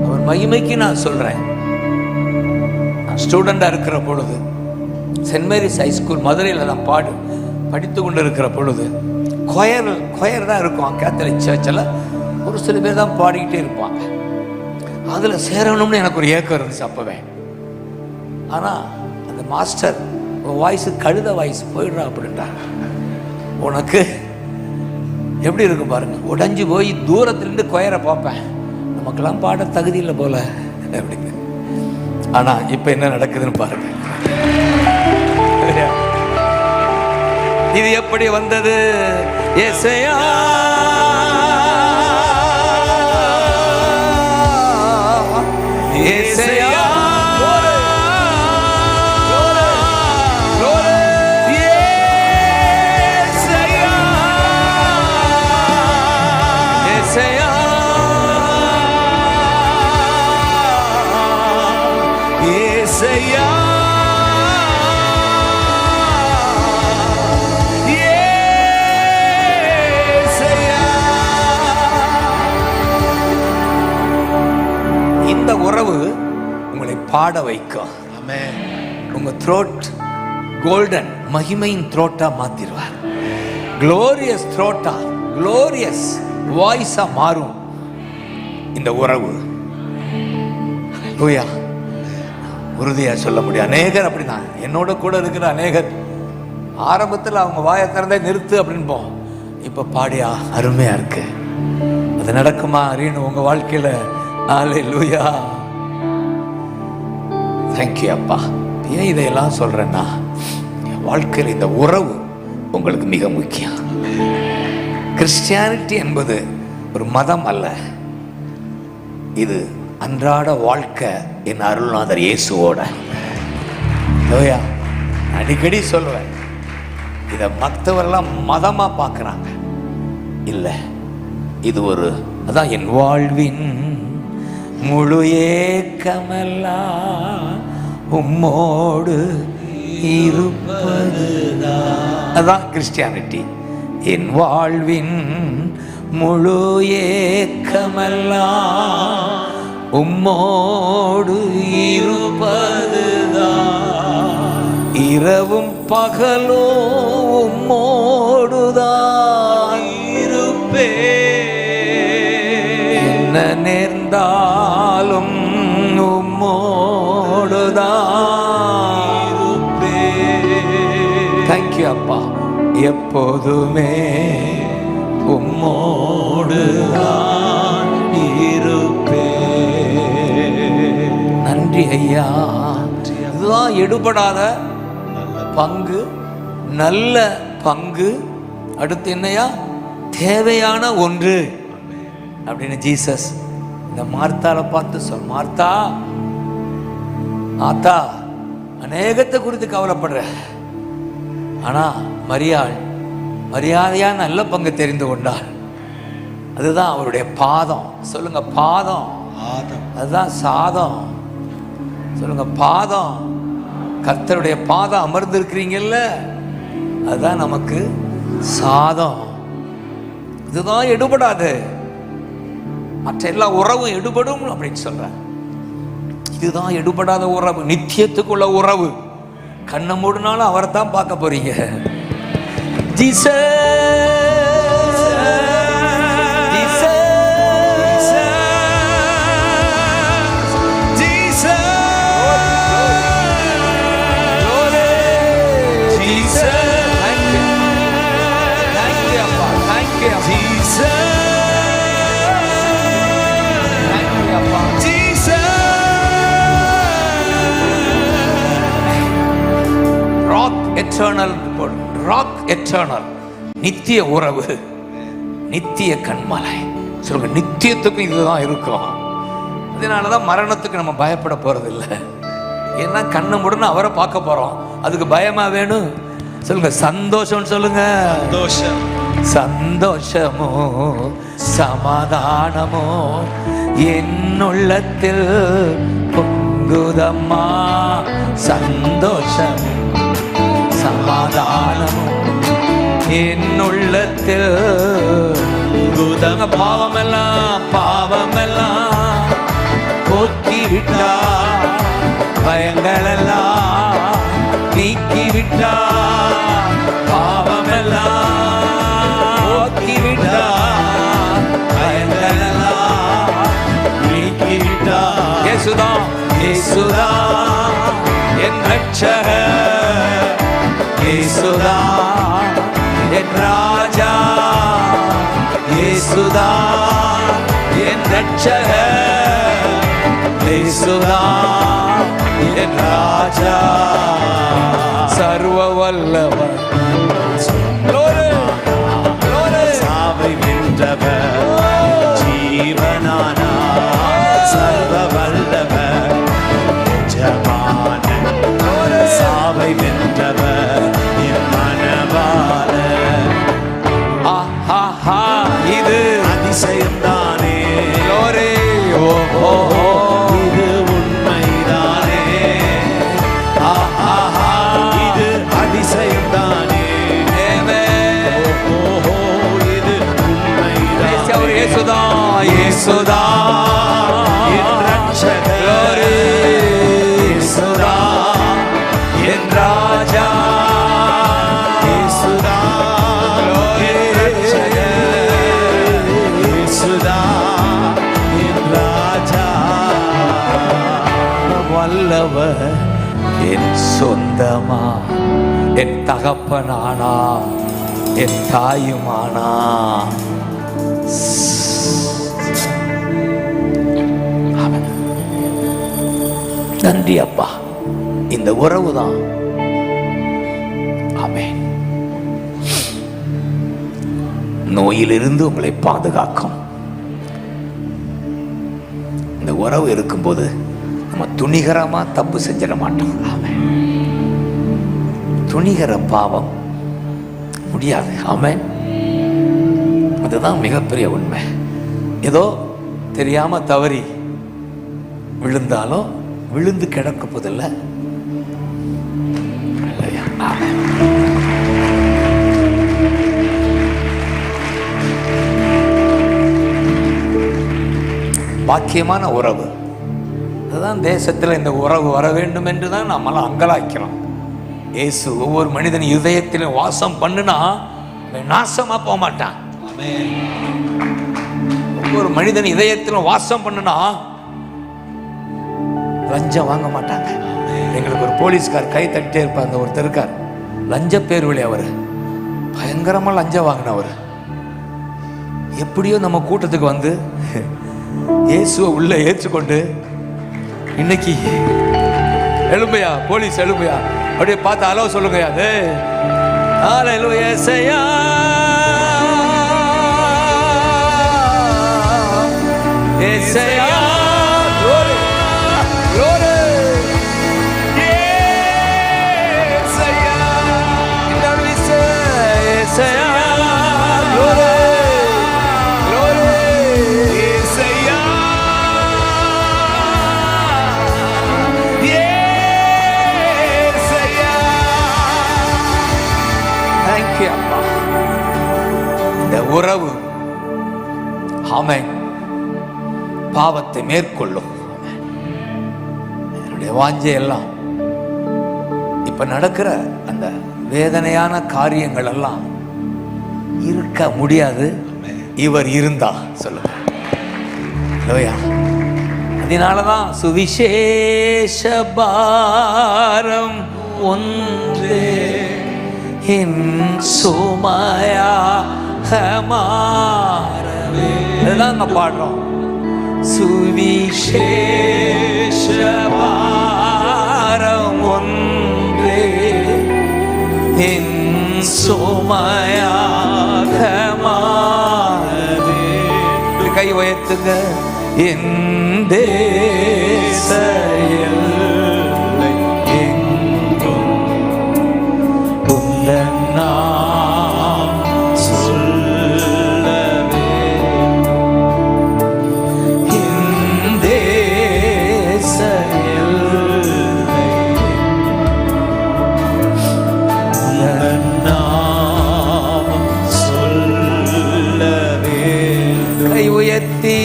அவர் மகிமைக்கு நான் சொல்றேன். நான் ஸ்டூடெண்டா இருக்கிற பொழுது சென்ட் மேரிஸ் ஹைஸ்கூல் மதுரையில் நான் படித்து கொண்டு இருக்கிற பொழுது கொயர் தான் இருக்கும் கேத்தலிக் சர்ச்சில். ஒரு சில பேர் தான் பாடிக்கிட்டே இருப்பாங்க. அதில் சேரணும்னு எனக்கு ஒரு ஏக்கம் இருந்துச்சு அப்போவே. ஆனால் அந்த மாஸ்டர் வாய்ஸு கழுத வாய்ஸ் போயிடுறா அப்படின்றாங்க. உனக்கு எப்படி இருக்கும் பாருங்க, உடஞ்சி போய் தூரத்துலேருந்து கொயரை பார்ப்பேன், நமக்கெல்லாம் பாட தகுதி இல்லை போல அப்படின்னு. ஆனால் இப்போ என்ன நடக்குதுன்னு பாருங்க. இது எப்படி வந்தது? ஏசையா ஏசையா இந்த உறவு உங்களை பாட வைக்கும். உங்க த்ரோட் கோல்டன் மகிமையின் த்ரோட்டா மாத்திடுவார். குளோரியஸ் த்ரோட்டா, குளோரியஸ் வாய்ஸா மாறும் இந்த உறவு. லூயா, உறுதியா சொல்ல முடியும். அநேகர் அப்படிதான், என்னோட கூட இருக்கிற அநேகர் ஆரம்பத்தில் அவங்க வாயை திறந்தே நிறுத்து அப்படின்போம், இப்ப பாடியா அருமையா இருக்கு. அது நடக்குமா அறியணும் உங்க வாழ்க்கையில. அல்லேலூயா, தேங்க்யூ அப்பா. ஏன் இதையெல்லாம் சொல்றேன்னா, வாழ்க்கையில் இந்த உறவு உங்களுக்கு மிக முக்கியம். கிறிஸ்டியானிட்டி என்பது ஒரு மதம் அல்ல, இது அன்றாட வாழ்க்கை. என் அருள்நாதர் இயேசுவோட. அடிக்கடி சொல்லுவேன், இதை மற்றவரெல்லாம் மதமா பார்க்குறாங்க. இல்லை, இது ஒரு அதான் என் வாழ்வின் முழு ஏக்கமெல்லாம் உம்மோடு இருப்பதுதான். அதான் கிறிஸ்டியானிட்டி. என் வாழ்வின் முழு ஏக்கமெல்லாம் உம்மோடு இருப்பதுதான். இரவும் பகலோ உம்மோடுதான் இருப்பே. என்ன நேர்ந்தாலும் உம்மோடுதான் இருப்பே. தேங்க்யூ அப்பா. எப்போதுமே உம்மோடுதான் இருப்பே. நன்றி ஐயா. இதுதான் எடுபடாத பங்கு, நல்ல பங்கு. அடுத்து என்னையா? தேவையான ஒன்று அப்படின்னு ஜீசஸ் இந்த மார்த்தால பார்த்து சொல். மார்த்தா, ஆத்தா அநேகத்தை குறித்து கவலைப்படுற, ஆனா மரியாள் மரியாதையா நல்ல பங்கு தெரிந்து கொண்டாள். அதுதான் அவருடைய பாதம். சொல்லுங்க பாதம். அதுதான் சாதம். சொல்லுங்க பாதம். கர்த்தருடைய பாதம் அமர்ந்து இருக்கிறீங்கல்ல, அதுதான் நமக்கு சாதம். இதுதான் எடுபடாது. மற்ற எல்லா உறவும் எடுபடும் அப்படின்னு சொல்ற. இதுதான் எடுபடாத உறவு, நித்தியத்துக்குள்ள உறவு. கண்ணை மூடினாலும் அவரை தான் பார்க்க போறீங்க. எட்டர்னல், நித்திய உறவு, நித்திய கண்மலை. சொல்லுங்க, நித்தியத்துக்கும் இதுதான் இருக்கும். அதனாலதான் மரணத்துக்கு நம்ம பயப்பட போறது இல்லை. ஏன்னா கண்ணை முடனே அவரை பார்க்க போறோம். அதுக்கு பயமா வேணும்? சொல்லுங்க சந்தோஷம். சொல்லுங்க சந்தோஷம். சந்தோஷமோ சமாதானமோ என்னுள்ளத்தில் பொங்குதம்மா. சந்தோஷம் சமாதானமும் என்னுள்ளத்தில். பாவமெல்லாம் போக்கி விட்டா, பயங்களெல்லாம் நீக்கி விட்டா, பாவமெல்லாம் இயேசுதான் என் ரட்சகர், இயேசுதான் என் ராஜா, இயேசுதான் என் ரட்சகர், இயேசுதான் என் ராஜா. சர்வ வல்லவர் சாவை வென்றவர், ஜீவனானா சர்வ வல்லவர், ஜமானன் சாவை வென்றவர், என் மனவாளர். ஆஹா, இது அதிசயம்தானே, glory. ஓ இது உண்மைதானே, ஆஹா இது அதிசயம்தானே, ஓஹோ இது உண்மைதானே. இயேசுதான், இயேசுதான் என் ரட்சகர், இயேசுதான் என் ராஜா, இயேசுதான் என் ரட்சகர், இயேசுதான் என் ராஜா. வல்லவர் என் சொந்தமா, என் தகப்பனானா, என் தாயுமானா. நன்றி அப்பா, இந்த உறவு தான். ஆமென். நோயிலிருந்து உங்களை பாதுகாக்கும் இந்த உறவு இருக்கும்போது நம்ம துணிகரமா தப்பு செஞ்சிட மாட்டோம். ஆமென். துணிகர பாவம் முடியாது. ஆமென். அதுதான் மிகப்பெரிய உண்மை. ஏதோ தெரியாம தவறி விழுந்தாலும் விழுந்து கிடக்க போதில்லை. பாக்கியமான உறவு. அதுதான் தேசத்தில் இந்த உறவு வர வேண்டும் என்று தான் நம்மளாம் அங்கலாய்க்கிறோம். இயேசு ஒவ்வொரு மனிதன் இதயத்திலும் வாசம் பண்ணுனா நாசமா போக மாட்டான். ஒவ்வொரு மனிதன் இதயத்திலும் வாசம் பண்ணுனா லஞ்சம் வாங்க மாட்டாங்க. எங்களுக்கு ஒரு போலீஸ்கார் கை தட்டிட்டே இருப்பார். அந்த ஒருத்தர் இருக்கார், லஞ்ச பேர்வழி. அவர் பயங்கரமா லஞ்சம் வாங்கினவர். எப்படியோ நம்ம கூட்டத்துக்கு வந்து இயேசுவை உள்ள ஏற்றுக்கொண்டு இன்னைக்கு எழும்பையா போலீஸ் எழும்பையா அப்படியே பார்த்து அளவு சொல்லுங்க. அது ஏசையா ஏசையா உறவு ஆமென் பாவத்தை மேற்கொள்ளும். என்னுடைய வாஞ்சை எல்லாம் இப்ப நடக்கிற அந்த வேதனையான காரியங்கள் எல்லாம் இருக்க முடியாது. இவர் இருந்தா சொல்லுங்க. அதனாலதான் சுவிசேஷ பாரம் ஒன்றே என் சுமையா அதுதான் பாடுறோம். சுவிசேஷ பாரம் ஒன்றே என் சுமையாக மாறுதே. கை உயர்த்துங்க. என் தேச எல்லை எங்கும் உந்தன் நாமம் சொல்லவே. என் தேச எல்லை உந்தன் நாமம் சொல்லவே. கை உயர்த்தி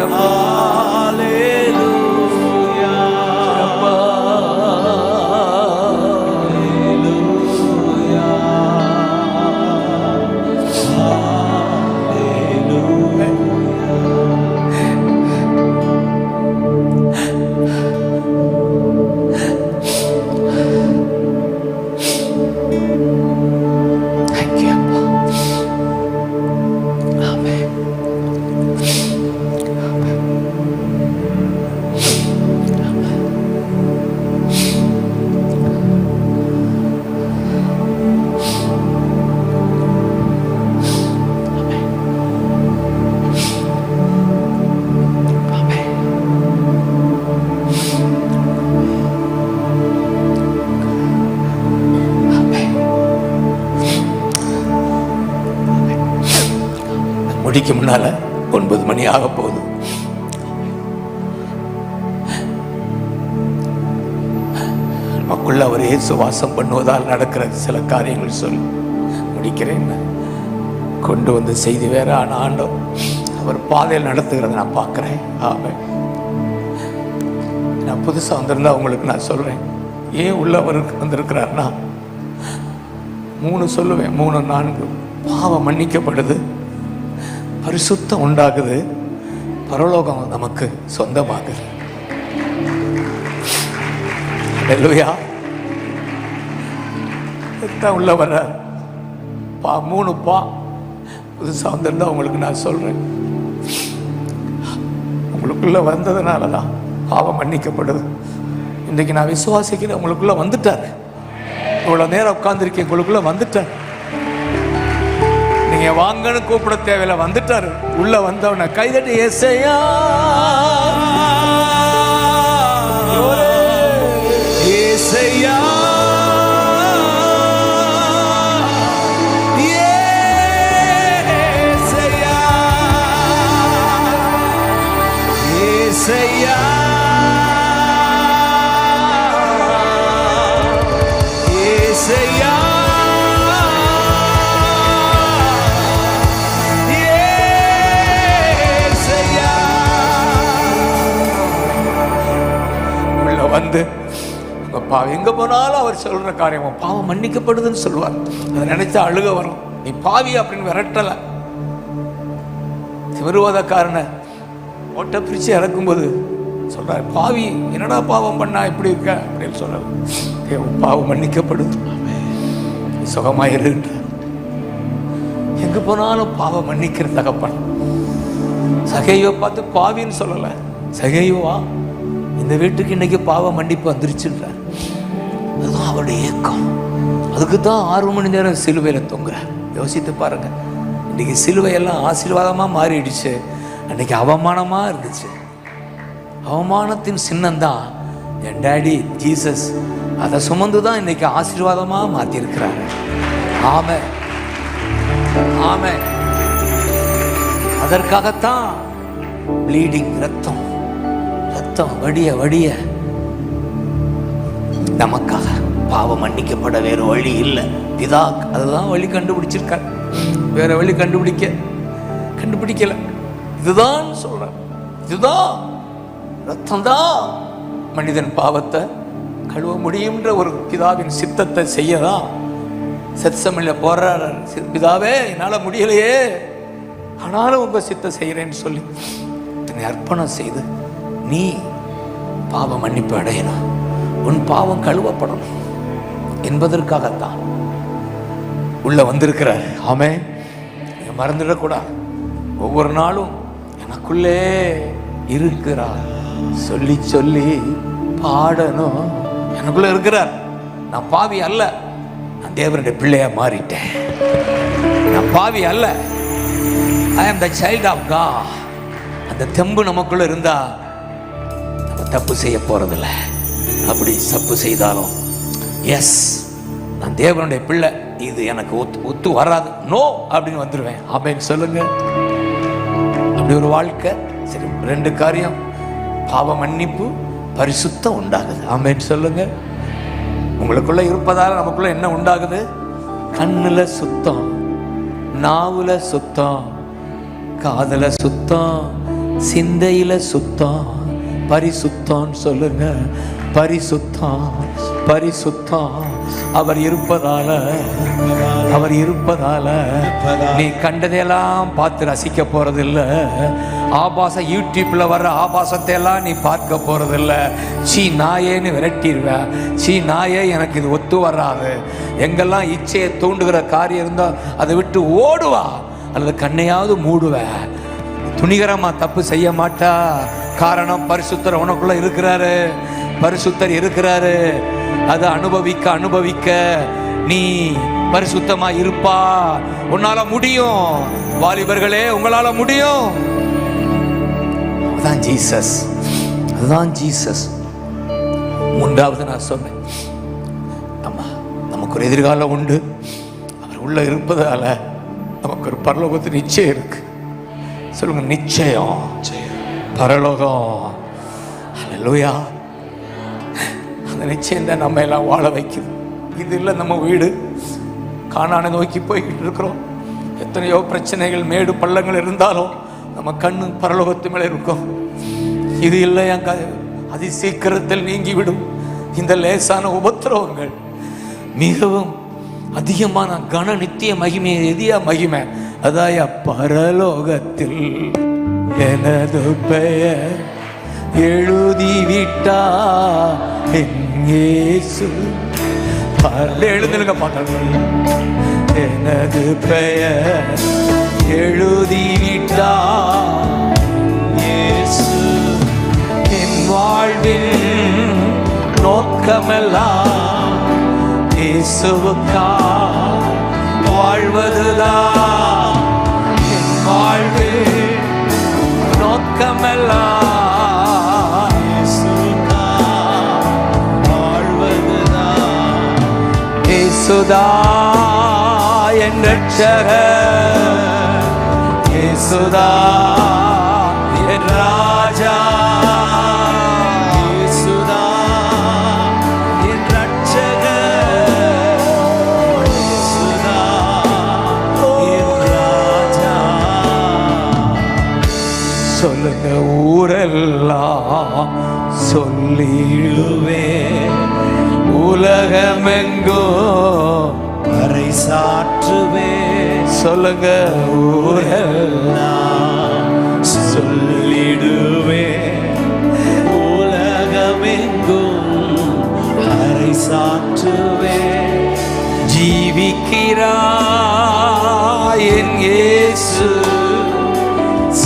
அப்பா. அப்பா. Thank you, அப்பா. ஆமென். முடிக்க முன்னால 9 மணி ஆக போகுது. நமக்குள்ள அவர் இயேசு வாசம் பண்ணுவதால் நடக்கிற சில காரியங்கள் சொல்லி முடிக்கிறேன். கொண்டு வந்த செய்தி வேற, ஆனா ஆண்டவர் அவர் பாதையில் நடத்துகிறத நான் பார்க்கிறேன். ஆமென். நான் புதுசாக வந்திருந்தா உங்களுக்கு நான் சொல்றேன் ஏன் உள்ள அவர் வந்திருக்கிறார்னா 3 சொல்லுவேன், 3 4. பாவம் மன்னிக்கப்படுது, பரிசுத்தம் உண்டாகுது, பரலோகம் நமக்கு சொந்தமாகுது. அல்லேலூயா. உள்ள வர 3 புதுசாக வந்திருந்தா உங்களுக்கு நான் சொல்றேன், உங்களுக்குள்ள வந்ததுனால தான் பாவம் மன்னிக்கப்படுது. இன்றைக்கு நான் விசுவாசிக்கிறேன், உங்களுக்குள்ள வந்துட்டார். இவ்வளவு நேரம் உட்கார்ந்துருக்கேன், உங்களுக்குள்ள வந்துட்டார். நீங்க வாங்கன்னு கூப்பிட தேவையில்ல, வந்துட்டாரு. உள்ள வந்தவன கைதட்டி ஏசையா ஏசையா ஏசையா ஏசையா வந்து எங்க போனாலும் அவர் சொல்ற காரியம் பாவம் மன்னிக்கப்படுதுன்னு சொல்லுவார். அதை நினைச்சா அழுக வரும். நீ பாவி அப்படின்னு விரட்டல. விரோதக்காரனை ஓட்ட பிரிச்சு இறக்கும்போது சொல்றாரு, பாவி என்னடா பாவம் பண்ணா இப்படி இருக்க அப்படின்னு சொல்றாரு. பாவம் மன்னிக்கப்படுது, சுகமாயிரு. எங்க போனாலும் பாவம் மன்னிக்கிற தகப்பன். சகையோ பார்த்து பாவின்னு சொல்லல, சகையோவா இந்த வீட்டுக்கு இன்னைக்கு பாவ மன்னிப்பு வந்துருச்சுன்ற அதுதான் அவருடைய ஏக்கம். அதுக்கு தான் 6 மணி நேரம் சிலுவையில் தொங்குறார். யோசித்து பாருங்க, இன்னைக்கு சிலுவையெல்லாம் ஆசீர்வாதமாக மாறிடுச்சு, அன்னைக்கு அவமானமா இருந்துச்சு. அவமானத்தின் சின்னம்தான் என் டேடி ஜீசஸ். அதை சுமந்து தான் இன்னைக்கு ஆசீர்வாதமா மாத்திருக்கிறாரு. ஆமென், ஆமென். அதற்காகத்தான் ப்ளீடிங், ரத்தம் வடிய வடிய நமக்காக. பாவம் மன்னிக்கப்பட வேற வழி இல்லை. பிதா அதுதான் வழி கண்டுபிடிச்சிருக்கார், வேற வழி கண்டுபிடிக்கல. இதுதான் சொல்ற, இதுதான் ரத்தம் தான் மனிதன் பாவத்தை கழுவ முடியும்ன்ற ஒரு பிதாவின் சித்தத்தை செய்யதான் செத்சமனில போறாரு. பிதாவே என்னால முடியலையே, ஆனாலும் உங்க சித்தம் செய்யறேன்னு சொல்லி தன்னை அர்ப்பணம் செய்து நீ பாவ மன்னிப்பு அடையணும், உன் பாவம் கழுவப்படணும் என்பதற்காகத்தான் உள்ள வந்திருக்கிறார். ஆமென். மறந்துடக்கூடாது. ஒவ்வொரு நாளும் எனக்குள்ளே இருக்கிறார் சொல்லி சொல்லி பாடணும். எனக்குள்ள இருக்கிறார். நான் பாவி அல்ல, நான் தேவனுடைய பிள்ளையா மாறிட்டேன். நான் பாவி அல்ல, ஐ ஆம் த சைல்ட் ஆஃப் காட். அந்த தெம்பு நமக்குள்ள இருந்தா நம்ம தப்பு செய்ய போறதில்லை. அப்படி தப்பு செய்தாலும் எஸ் நான் தேவனுடைய பிள்ளை, இது எனக்கு ஒத்து வராது, நோ அப்படின்னு வந்துடுவேன். ஆமென் சொல்லுங்க. அப்படி ஒரு வாழ்க்கை. சரி, 2 காரியம், பாவ மன்னிப்பு, பரிசுத்தம் உண்டாகுது. ஆமென் சொல்லுங்க. உங்களுக்குள்ள இருப்பதால நமக்குள்ள என்ன உண்டாகுது? கண்ணுல சுத்தம், நாவுல சுத்தம், காதுல சுத்தம், சிந்தையில சுத்தம், பரிசுத்தம் சொல்லுங்க. பரிசுத்தம், பரிசுத்தம். அவர் இருப்பதால நீ கண்டதையெல்லாம் பார்த்து ரசிக்க போறதில்ல. ஆபாசம் யூடியூப்ல வர்ற ஆபாசத்தை எல்லாம் நீ பார்க்க போறதில்ல. சீ நாயேன்னு விரட்டிடுவ. சீ நாயே, எனக்கு இது ஒத்து வராது. எங்கெல்லாம் இச்சையை தூண்டுகிற காரியம் இருந்தா அதை விட்டு ஓடுவா, அல்லது கண்ணையாவது மூடுவ. துணிகரமா தப்பு செய்ய மாட்டா. காரணம், பரிசுத்தர் உனக்குள்ள இருக்கிறாரு. பரிசுத்தர் இருக்கிறாரு. அதை அனுபவிக்க நீ பரிசுத்தமா இருப்பா. உன்னால முடியும். வாலிபர்களே, உங்களால முடியும். அதுதான் ஜீசஸ், அதுதான் ஜீசஸ். மூன்றாவது நான் சொன்னேன், நமக்கு ஒரு எதிர்காலம் உண்டு. அவர் உள்ள இருப்பதால நமக்கு ஒரு பரலோகத்து நிச்சயம் இருக்கு. சொல்லுங்க, நிச்சயம், பரலோகம். அல்லேலூயா. அந்த நிச்சயம் தான் நம்ம எல்லாம் வாழ வைக்குது. இது இல்லை நம்ம வீடு. கானானை நோக்கி போய்கிட்டு இருக்கிறோம். எத்தனையோ பிரச்சனைகள், மேடு பள்ளங்கள் இருந்தாலும் நம்ம கண்ணு பரலோகத்து மேலே இருக்கும். இது இல்லை என் அதி சீக்கிரத்தில் நீங்கிவிடும். இந்த லேசான உபத்திரவங்கள் மிகவும் அதிகமான கன நித்திய மகிமை. எதியா மகிமை? அதாய பரலோகத்தில் எனது பெயர் எழுதிவிட்டா இயேசு. எழுதுங்க பாட்டாளர்கள். எனது பெயர் எழுதிவிட்டா இயேசு. என் வாழ்வில் நோக்கமெல்லாம் இயேசுவுக்கா வாழ்வதுதான். என் வாழ்வில் நோக்கமெல்லாம் இயேசுதா என் ரட்சகர், இயேசுதா என் ராஜா, இயேசுதா என் ரட்சகர், இயேசுதா என் ராஜா. சொல்லுங்க, ஊரெல்லாம் சொல்லிடுவே, உலகமெங்கோ பறைசாற்றுவே. சொல்லுங்க, ஊரெல்லாம் சொல்லிடுவே, உலகமெங்கும் பறைசாற்றுவே. ஜீவிக்கிறாய் என் இயேசு,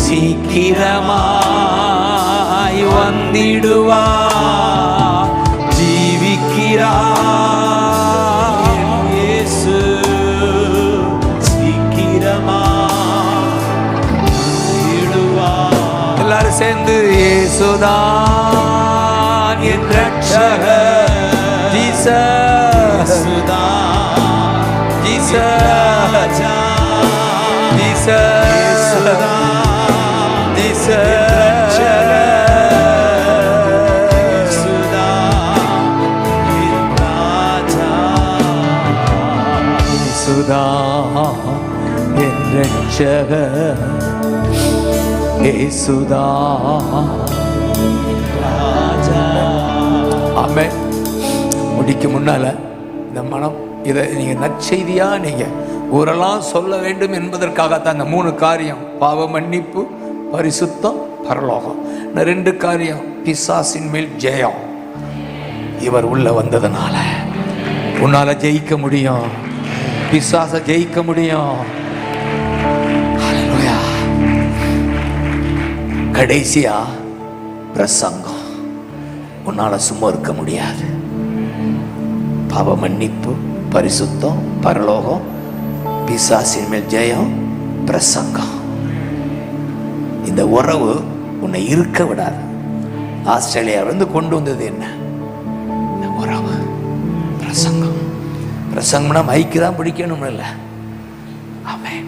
சீக்கிரமாய் வந்திடுவா. இயேசு சீக்கிரமா. எல்லாரும் சேர்ந்து, இயேசுதான் என் ரட்சகர், ஜீசஸ், ஜீசஸ், ஜீசஸ், ஜீசஸ். என் ரட்சகர் இயேசுதா ராஜா. ஆமென். முடிக்க முன்னால இந்த மனம் இதை நீங்க நற்செய்தியா நீங்க ஊரெல்லாம் சொல்ல வேண்டும் என்பதற்காகத்தான் இந்த 3 காரியம்: பாவ மன்னிப்பு, பரிசுத்தம், பரலோகம். இந்த 2 காரியம் பிசாசின் மேல் ஜெயம். இவர் உள்ள வந்ததுனால உன்னால ஜெயிக்க முடியும். பிசாச ஜெயிக்க முடியும். ஹல்லேலூயா. கடைசியா பிரசங்கம். உன்னால சும்மா இருக்க முடியாது. பாவ மன்னிப்பு, பரிசுத்தம், பரலோகம், பிசாசின் மேல் ஜெயம், பிரசங்கம். இந்த உறவு உன்னை இருக்க விடாது. ஆஸ்திரேலியாவிலிருந்து கொண்டு வந்தது என்ன? இந்த உறவு, பிரசங்கம். பிரசங்கம்னா மைக்கு தான் பிடிக்கணும் இல்லை. ஆமென்.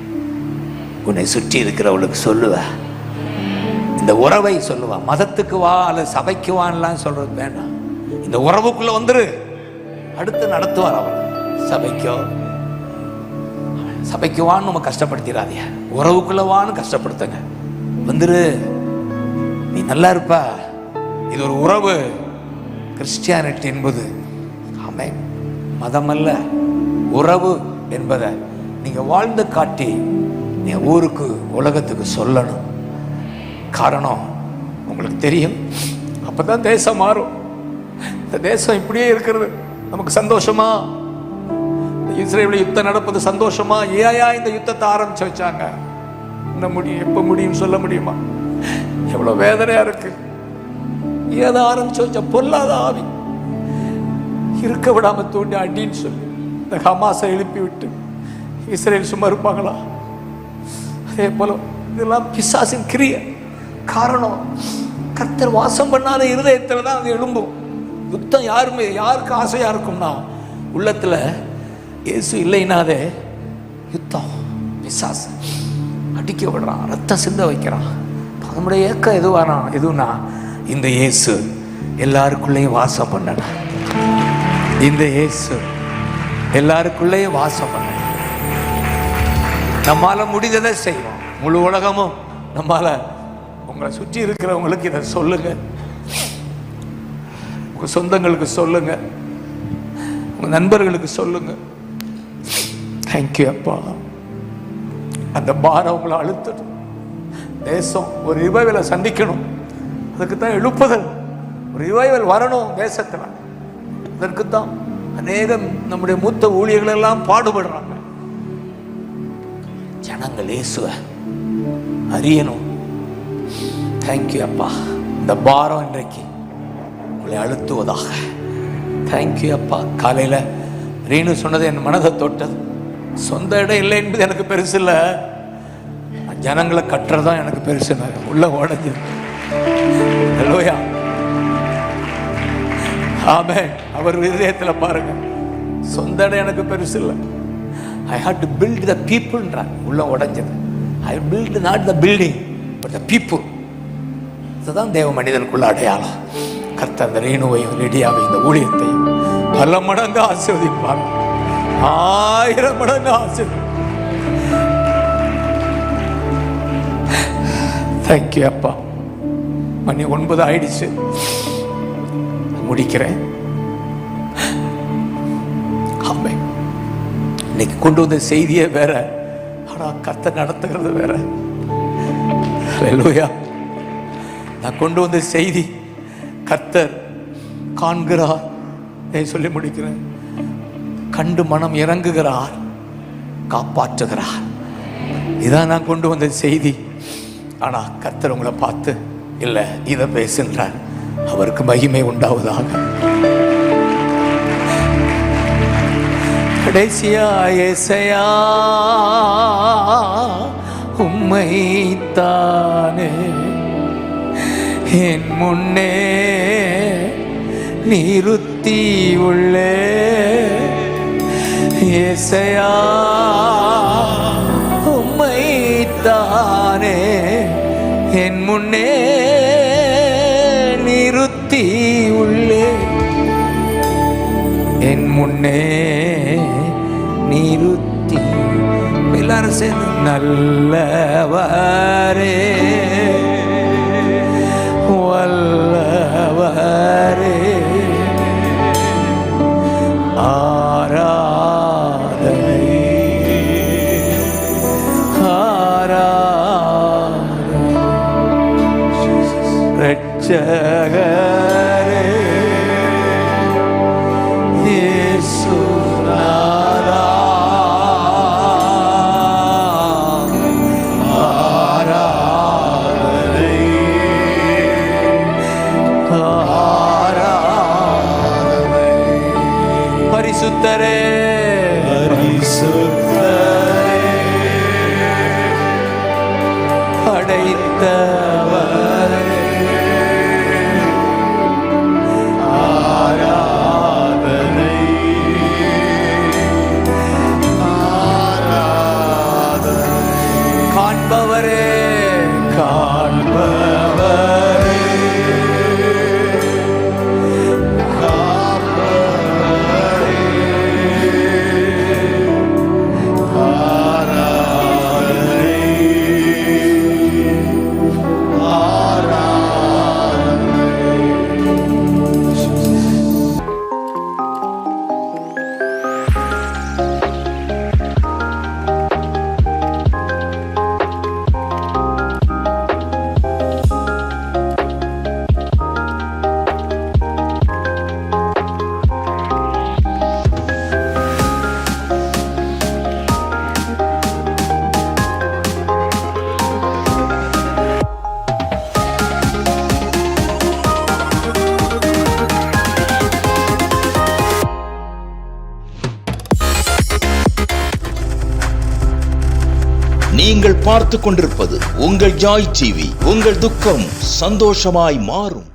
உன்னை சுற்றி இருக்கிறவளுக்கு சொல்லுவ, இந்த உறவை சொல்லுவா. மதத்துக்கு வா அல்லது சபைக்கு வான்லாம் சொல்றது வேண்டாம். இந்த உறவுக்குள்ள வந்துரு. அடுத்து நடத்துவார் அவள். சபைக்கு வான்னு நம்ம கஷ்டப்படுத்திடாதீங்க. உறவுக்குள்ள வான்னு கஷ்டப்படுத்துங்க. வந்துரு. நீ நல்லா இருப்ப. இது ஒரு உறவு. கிறிஸ்டியானிட்டி என்பது ஆமென் மதம் அல்ல, உறவு என்பதை நீங்க வாழ்ந்து காட்டி நீ ஊருக்கு உலகத்துக்கு சொல்லணும். காரணம் உங்களுக்கு தெரியும், அப்பதான் தேசம் மாறும். இந்த தேசம் இப்படியே இருக்கிறது நமக்கு சந்தோஷமா? இஸ்ரேல் யுத்தம் நடப்பது சந்தோஷமா? ஏயா இந்த யுத்தத்தை ஆரம்பிச்சு வச்சாங்க? என்ன முடியும், எப்ப முடியும் சொல்ல முடியுமா? எவ்வளவு வேதனையா இருக்கு. ஏதோ ஆரம்பிச்சு வச்ச பொல்லாத ஆவி இருக்க விடாம தூண்டி அடின்னு சொல்லி இந்த ஹமாஸை எழுப்பி விட்டு இஸ்ரேல் சும்மா இருப்பாங்களா? அதே போல இதெல்லாம் பிசாசின் கிரிய. காரணம் கர்த்தர் வாசம் பண்ணாத இருதயத்துல தான் அது எழும்பும். யுத்தம் யாருக்கு ஆசையா இருக்கும்னா, உள்ளத்துல இயேசு இல்லைனாதே யுத்தம். பிசாசு அடிக்க விடுறான், ரத்தம் சிந்த வைக்கிறான். நம்முடைய ஏக்கம் எதுனா இந்த இயேசு எல்லாருக்குள்ளேயும் வாசம் பண்ணணும். இந்த இயேசு எல்லாருக்குள்ளேயும் வாசம் பண்ணணும். நம்மால முடிந்ததை செய்வோம். முழு உலகமும் நம்மால. உங்களை சுற்றி இருக்கிறவங்களுக்கு இதை சொல்லுங்க, உங்க சொந்தங்களுக்கு சொல்லுங்க, உங்க நண்பர்களுக்கு சொல்லுங்க. தேங்க்யூ அப்பா. அந்த பாரம் உங்களை அழுத்தணும். தேசம் ஒரு ரிவைவலை சந்திக்கணும். அதுக்கு தான் எழுப்புதல். ஒரு ரிவைவல் வரணும் தேசத்தில். அதற்கு தான் அநேகம் நம்முடைய மூத்த ஊழியர்கள் எல்லாம் பாடுபடுறாங்க. ஜனங்கள் இயேசுவை அறியணும். தேங்க்யூ அப்பா. இந்த பாரம் இன்றைக்கு உங்களை அழுத்துவதாக. தேங்க்யூ அப்பா. காலையில் ரீனு சொன்னது என் மனதை தொட்டது. சொந்த இடம் இல்லை என்பது எனக்கு பெருசு இல்லை, ஜனங்களை கட்டுறதான் எனக்கு பெருசு. உள்ள உடஞ்சது. ஹல்லேலூயா. ஆமென். அவர் இதயத்தில் பாருங்க, சொந்த இடம் எனக்கு பெருசு இல்லை, I have to build the பீப்புள்ன்றாங்க. உள்ள உடஞ்சது. ஐ build not the building but the people. இதுதான் தேவ மனிதனுக்குள்ள அடையாளம். கர்த்தர் அந்த ரேணுவையும் ரெடியாவையும் இந்த ஊழியத்தையும் பல மடங்கு ஆசீர்வதிப்பார். 1000 மடங்கு ஆசீர்வதி. தேங்க்யூ அப்பா. மணி 9 ஆயிடுச்சு, முடிக்கிறேன். ஆமென். இன்னைக்கு கொண்டு வந்த செய்தியே வேற, ஆனா கர்த்தர் நடத்துகிறது வேற. ஹல்லேலூயா. நான் கொண்டு வந்த செய்தி கர்த்தர் காண்கிறார் சொல்லி முடிக்கிறேன். கண்டு மனம் இறங்குகிறார், காப்பாற்றுகிறார். இதான் நான் கொண்டு வந்த செய்தி. ஆனா கர்த்தர் உங்களை பார்த்து இல்ல இதை பேசுகிறார். அவருக்கு மகிமை உண்டாவதாக. கடைசியா ஏசையா உம்மைத்தானே என் முன்னே நிறுத்தி உள்ளே. ஏசையா உம்மைத்தானே என் முன்னே நிறுத்தி உள்ளே. என் முன்னே நிறுத்தி. எல்லாரும் சேர்ந்து நல்லவரே வல்லவரே ஆராதனை ஆராதனை இரட்சகரே இயேசுநாதா ஆராதனை ஆராதனை. பரிசுத்தரே பரிசுத்தரே படைத்தவரே ஆராதனை ஆராதனை. காண்பவரே காண்பவரே ஆராதனை ஆராதனை. நீங்கள் பார்த்து கொண்டிருப்பது உங்கள் ஜாய் டிவி. உங்கள் துக்கம் சந்தோஷமாய் மாறும்.